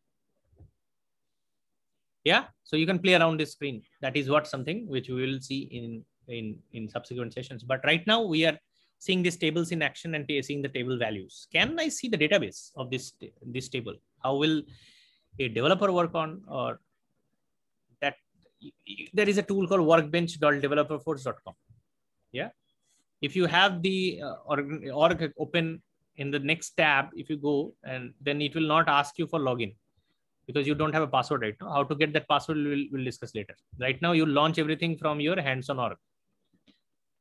Yeah, so you can play around this screen. That is what something which we will see in subsequent sessions. But right now we are seeing these tables in action and seeing the table values. Can I see the database of this table? How will a developer work on, or that there is a tool called workbench.developerforce.com. Yeah. If you have the org open in the next tab, if you go, and then it will not ask you for login because you don't have a password right now. How to get that password we'll discuss later. Right now you launch everything from your hands-on org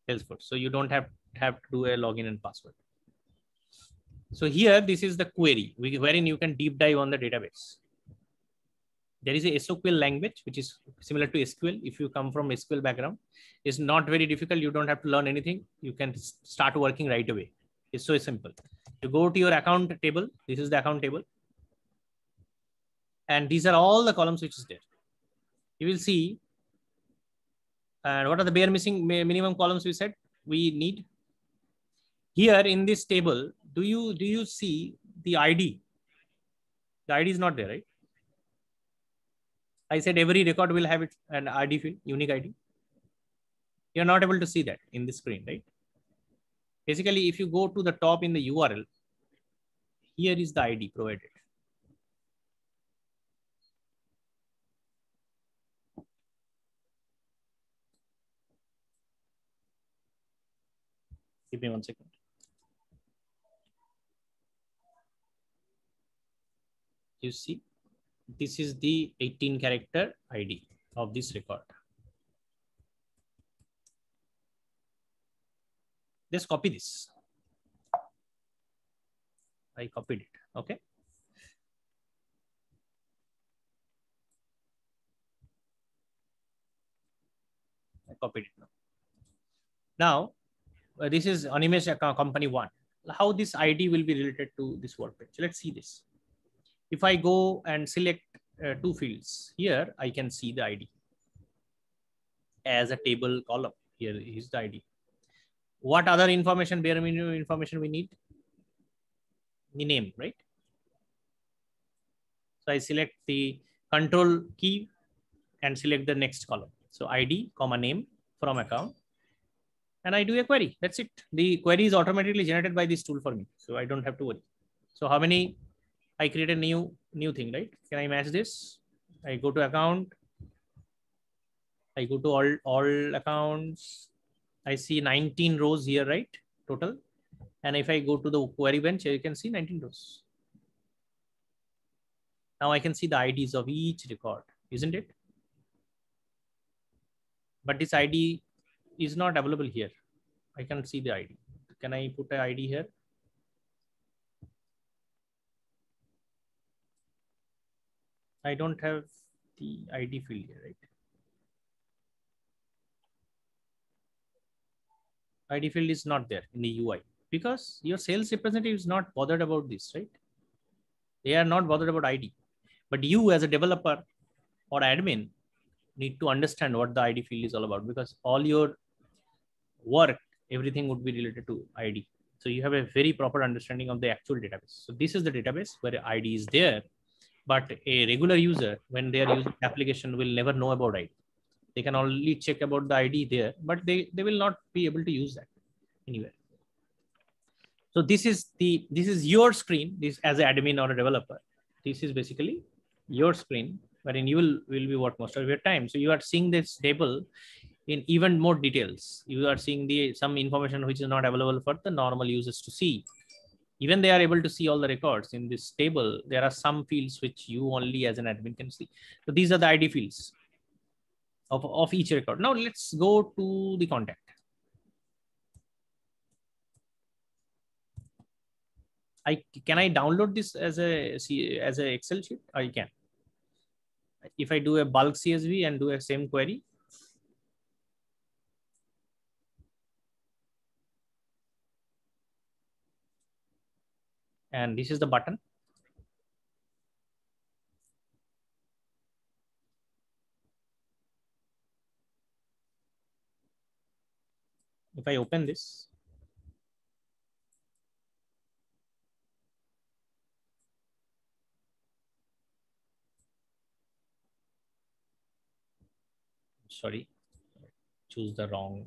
Salesforce. So you don't have to do a login and password. So here, this is the query wherein you can deep dive on the database. There is a SQL language, which is similar to SQL. If you come from SQL background, it's not very difficult. You don't have to learn anything. You can start working right away. It's so simple. You go to your account table. This is the account table. And these are all the columns which is there. You will see. And what are the bare missing minimum columns we said we need? Here in this table, do you see the ID? The ID is not there, right? I said every record will have an ID field, unique ID. You're not able to see that in the screen, right? Basically, if you go to the top in the URL, here is the ID provided. Give me 1 second. You see, this is the 18 character ID of this record. Just copy this. I copied it. Okay. I copied it now. Now, this is Animesh company 1. How this ID will be related to this workbench? Let's see this. If I go and select 2 fields here, I can see the ID as a table column. Here is the ID. What other information, bare minimum information we need? The name, right? So I select the control key and select the next column. So ID, comma name from account. And I do a query. That's it. The query is automatically generated by this tool for me. So I don't have to worry. So how many? I create a new thing, right? Can I match this? I go to account. I go to all accounts. I see 19 rows here, right? Total. And if I go to the query bench, you can see 19 rows. Now I can see the IDs of each record, isn't it? But this ID is not available here. I can see the ID. Can I put an ID here? I don't have the ID field here, right? ID field is not there in the UI because your sales representative is not bothered about this, right? They are not bothered about ID. But you as a developer or admin need to understand what the ID field is all about, because all your work, everything would be related to ID. So you have a very proper understanding of the actual database. So this is the database where ID is there, but a regular user, when they are using the application, will never know about ID. They can only check about the ID there, but they will not be able to use that anywhere. So this is your screen. This, as an admin or a developer, this is basically your screen, wherein you will be work most of your time. So you are seeing this table in even more details. You are seeing some information which is not available for the normal users to see. Even they are able to see all the records in this table. There are some fields which you only as an admin can see. So these are the ID fields of each record. Now let's go to the contact. Can I download this as a Excel sheet? I can. If I do a bulk CSV and do a same query, and this is the button. If I open this, sorry, choose the wrong.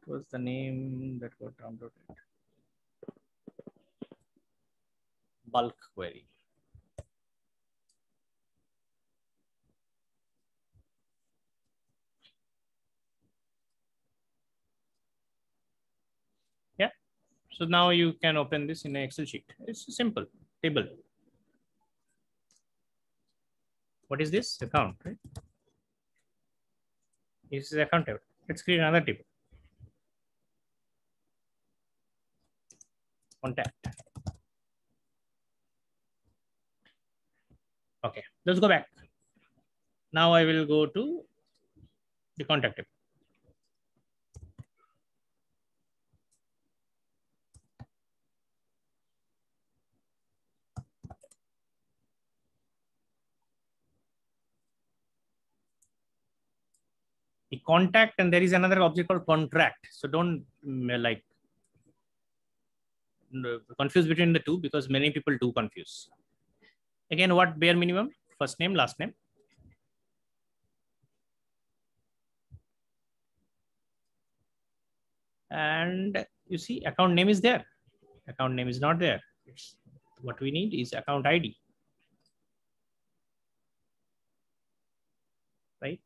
What was the name that got downloaded? Bulk query. Yeah. So now you can open this in an Excel sheet. It's a simple table. What is this? Account, right? This is account table. Let's create another table. Contact. Okay, let's go back. Now I will go to the contact table. The contact, and there is another object called contract. So don't confuse between the two, because many people do confuse. Again, what bare minimum? First name, last name. And you see, account name is there. Account name is not there. What we need is account ID. Right?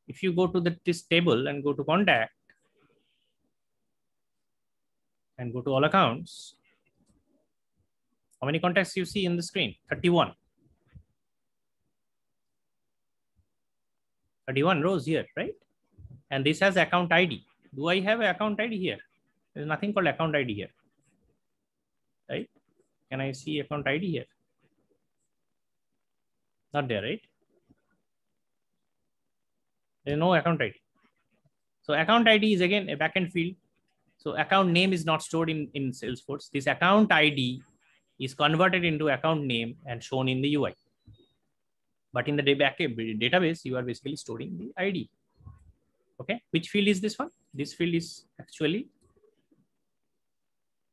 If you go to this table and go to contact and go to all accounts, how many contacts you see in the screen? 31. 31 rows here, right? And this has account ID. Do I have an account ID here? There's nothing called account ID here, right? Can I see account ID here? Not there, right? There's no account ID. So account ID is again a backend field. So account name is not stored in Salesforce. This account ID is converted into account name and shown in the UI. But in the database, you are basically storing the ID. Okay, which field is this one? This field is actually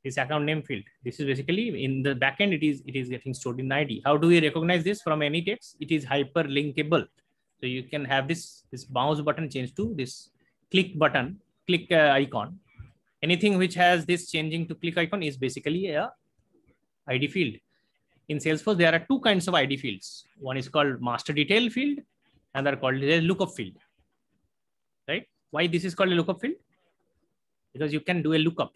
this account name field. This is basically in the backend. It is getting stored in ID. How do we recognize this from any text? It is hyperlinkable. So you can have this mouse button changed to this click button, click icon. Anything which has this changing to click icon is basically a ID field. In Salesforce, there are two kinds of ID fields. One is called master detail field, and they're called a lookup field. Right? Why this is called a lookup field? Because you can do a lookup.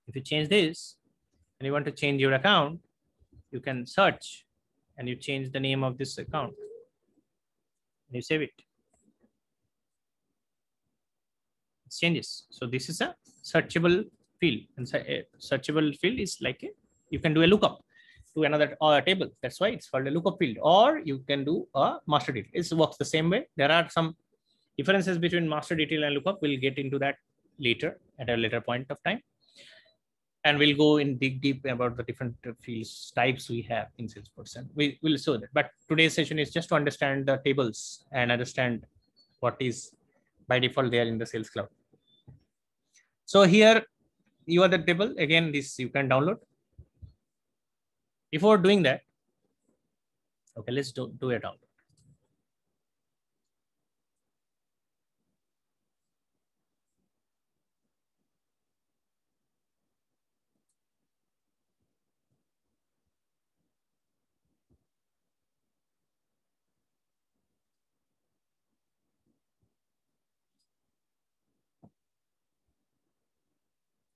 If you change this and you want to change your account, you can search and you change the name of this account. And you save it. It changes. So this is a searchable field. And a searchable field is like you can do a lookup to another table. That's why it's called a lookup field. Or you can do a master detail. It works the same way. There are some differences between master detail and lookup. We'll get into that later at a later point of time. And we'll go in dig deep about the different fields types we have in Salesforce. And we will show that. But today's session is just to understand the tables and understand what is by default there in the Sales Cloud. So here you are the table. Again, this you can download. Before doing that, okay, let's do it download.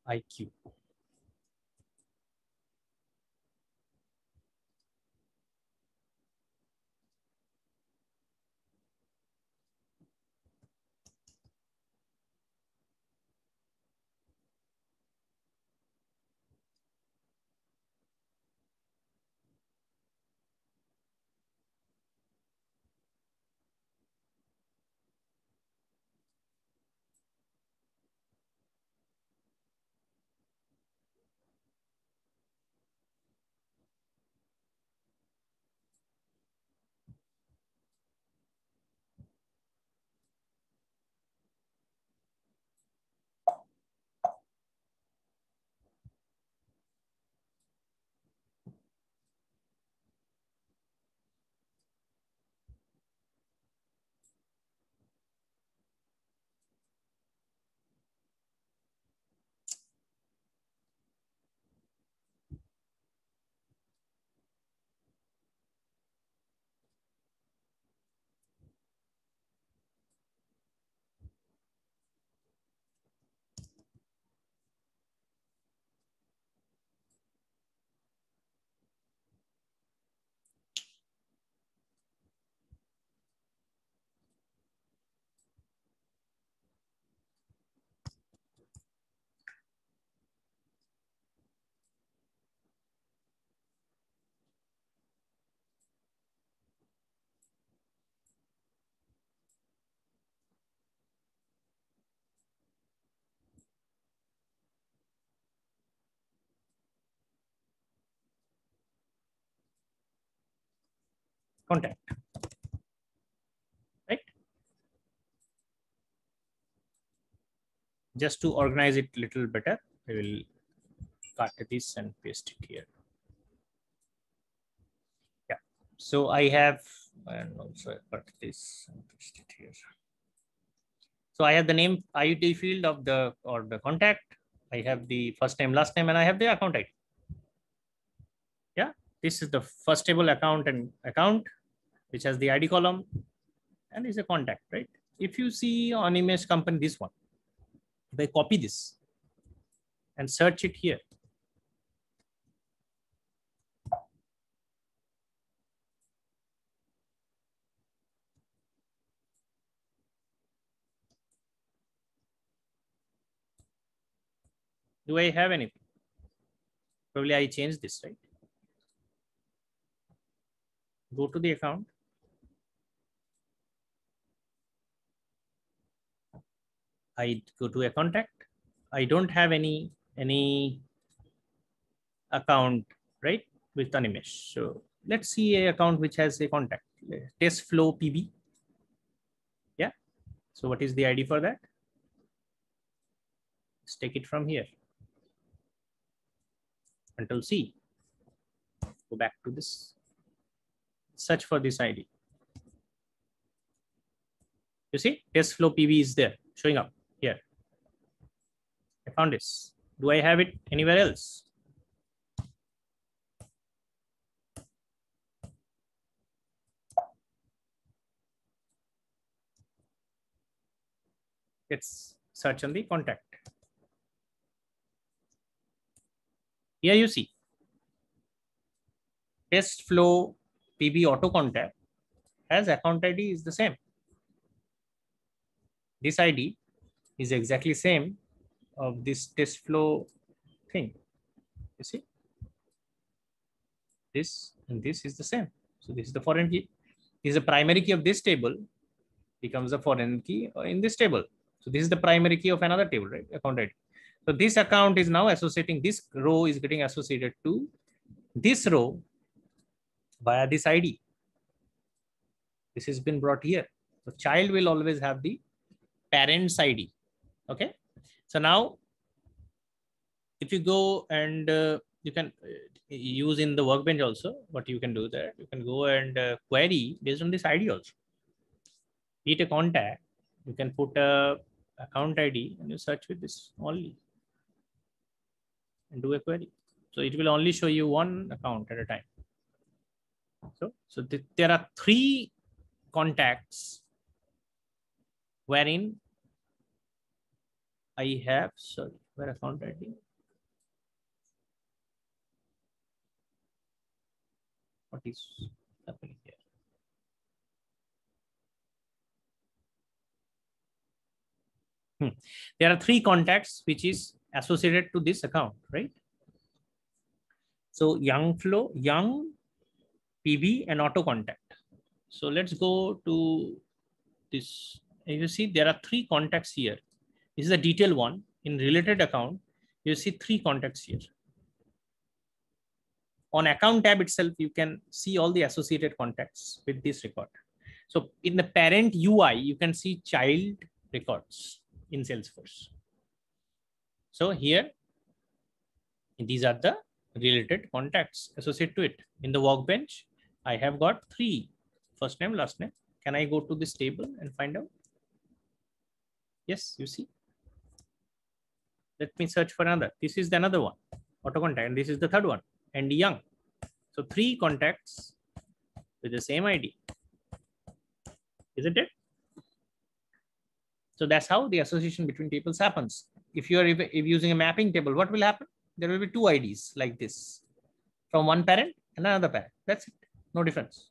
IQ. contact, right? Just to organize it a little better, I will cut this and paste it here. Yeah, so I have, and also I cut this and paste it here. So I have the name ID field of the contact. I have the first name, last name, and I have the account ID. Yeah, this is the first table, account and account, which has the ID column, and is a contact, right? If you see on image company, this one, if I copy this and search it here, do I have anything? Probably I changed this, right? Go to the account. I go to a contact. I don't have any account, right, with Animesh. So let's see a account which has a contact. Test flow PB. Yeah. So what is the ID for that? Let's take it from here. Control C. Go back to this. Search for this ID. You see, test flow PB is there, showing up here. I found this. Do I have it anywhere else? Let's search on the contact. Here you see test flow PB auto contact has account ID is the same. This ID is exactly same of this test flow thing. You see, this and this is the same. So this is the foreign key. This is the primary key of this table, becomes a foreign key in this table. So this is the primary key of another table, right? Account ID. So this account is now associating, this row is getting associated to this row via this ID. This has been brought here. So child will always have the parent's ID. Okay. So now if you go and you can use in the workbench also, what you can do there, you can go and query based on this ID also. Be it a contact, you can put a account ID and you search with this only and do a query. So it will only show you one account at a time. So there are 3 contacts wherein I have, sorry, where account ID? What is happening here? There are 3 contacts which is associated to this account, right? So young flow, young, PB, and auto contact. So let's go to this. You see, there are 3 contacts here. This is a detail one. In related account, you see 3 contacts here. On account tab itself, you can see all the associated contacts with this record. So in the parent UI, you can see child records in Salesforce. So here, these are the related contacts associated to it. In the workbench, I have got 3, first name, last name. Can I go to this table and find out? Yes, you see. Let me search for another. This is the another one, auto contact, and this is the third one, and young. So 3 contacts with the same ID, isn't it? So that's how the association between tables happens. If you are using a mapping table, what will happen? There will be 2 IDs like this from one parent and another parent. That's it. No difference.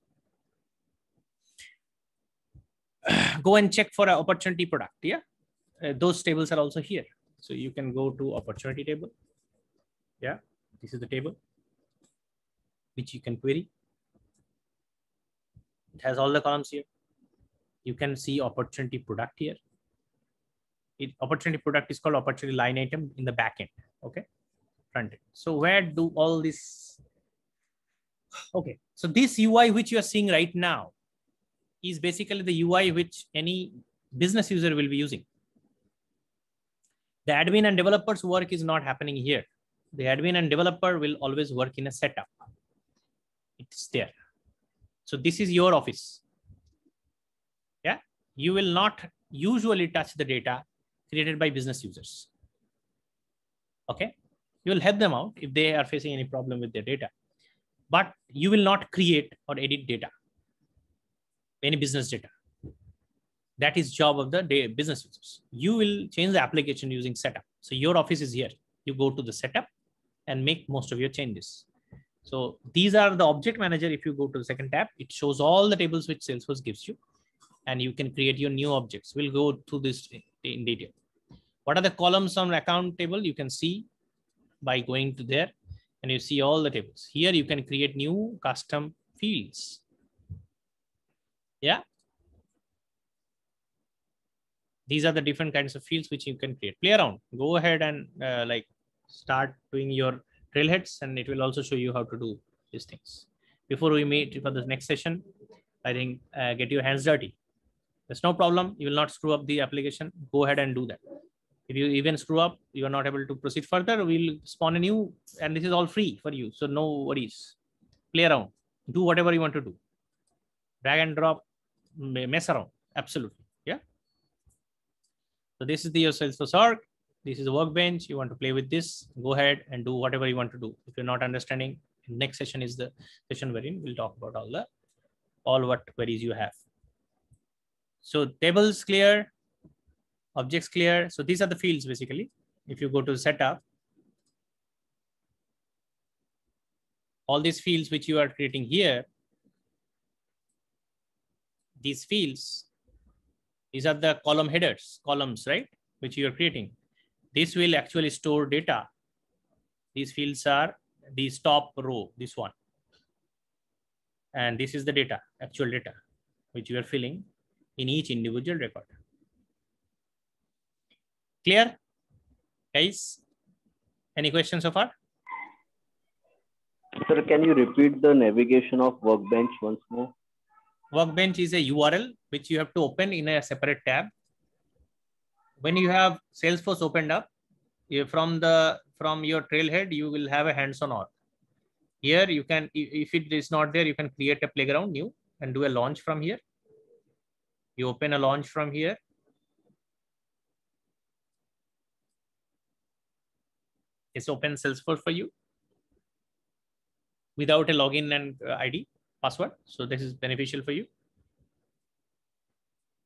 Go and check for an opportunity product. Yeah, those tables are also here. So you can go to opportunity table. Yeah, this is the table which you can query. It has all the columns here. You can see opportunity product here. Opportunity product is called opportunity line item in the back end. Okay, front end. So where do all these Okay, so this UI which you are seeing right now is basically the UI which any business user will be using. The admin and developers work is not happening here. The admin and developer will always work in a setup. It's there. So this is your office. Yeah, you will not usually touch the data created by business users. Okay, you will help them out if they are facing any problem with their data, but you will not create or edit data, any business data. That is job of the business users. You will change the application using setup. So your office is here. You go to the setup and make most of your changes. So these are the object manager. If you go to the second tab, it shows all the tables which Salesforce gives you, and you can create your new objects. We'll go through this in detail. What are the columns on account table? You can see by going to there, and you see all the tables. Here you can create new custom fields. Yeah. These are the different kinds of fields which you can create. Play around. Go ahead and like start doing your trailheads, and it will also show you how to do these things. Before we meet for the next session, I think get your hands dirty. There's no problem. You will not screw up the application. Go ahead and do that. If you even screw up, you are not able to proceed further, we'll spawn a new, and this is all free for you. So no worries. Play around. Do whatever you want to do. Drag and drop, mess around. Absolutely. Yeah. So this is the Salesforce org. This is a workbench. You want to play with this, go ahead and do whatever you want to do. If you're not understanding, next session is the session wherein we'll talk about all what queries you have. So tables clear, objects clear. So these are the fields basically. If you go to setup, all these fields which you are creating here, these fields, these are the column headers, columns, right? Which you are creating. This will actually store data. These fields are the top row, this one. And this is the data, actual data, which you are filling in each individual record. Clear, guys? Any questions so far? Sir, can you repeat the navigation of Workbench once more? Workbench is a URL which you have to open in a separate tab. When you have Salesforce opened up, from your trailhead, you will have a hands-on org. Here you can, if it is not there, you can create a playground new and do a launch from here. You open a launch from here. It's open Salesforce for you without a login and ID password. So this is beneficial for you.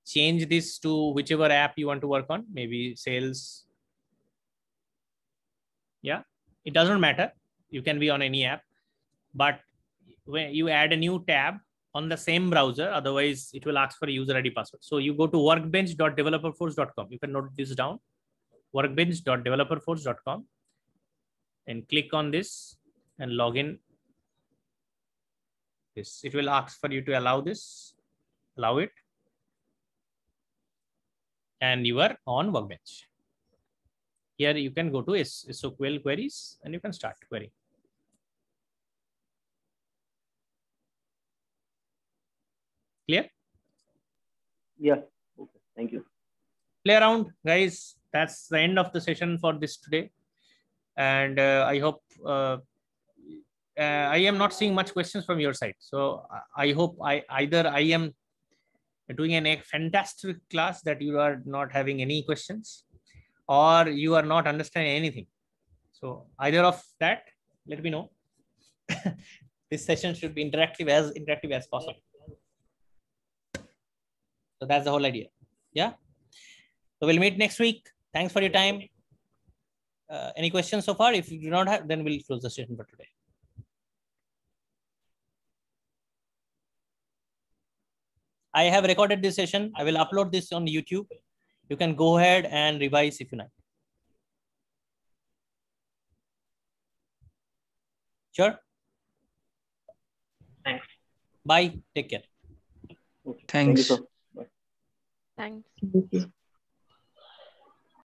Change this to whichever app you want to work on, maybe sales. Yeah, it doesn't matter. You can be on any app, but when you add a new tab on the same browser, otherwise it will ask for a user ID password. So you go to workbench.developerforce.com. You can note this down, workbench.developerforce.com, and click on this and log in. This, it will ask for you to allow this, allow it. And you are on Workbench. Here you can go to SQL queries and you can start querying. Clear? Yeah. Okay. Thank you. Play around, guys. That's the end of the session for this today. And I hope I am not seeing much questions from your side. So I hope either I am doing a fantastic class that you are not having any questions, or you are not understanding anything. So either of that, let me know. This session should be interactive as possible. So that's the whole idea. Yeah. So we'll meet next week. Thanks for your time. Any questions so far? If you do not have, then we'll close the session for today. I have recorded this session. I will upload this on YouTube. You can go ahead and revise if you like. Sure. Thanks. Bye. Take care. Okay. Thanks. Thank you, sir. Bye. Thanks.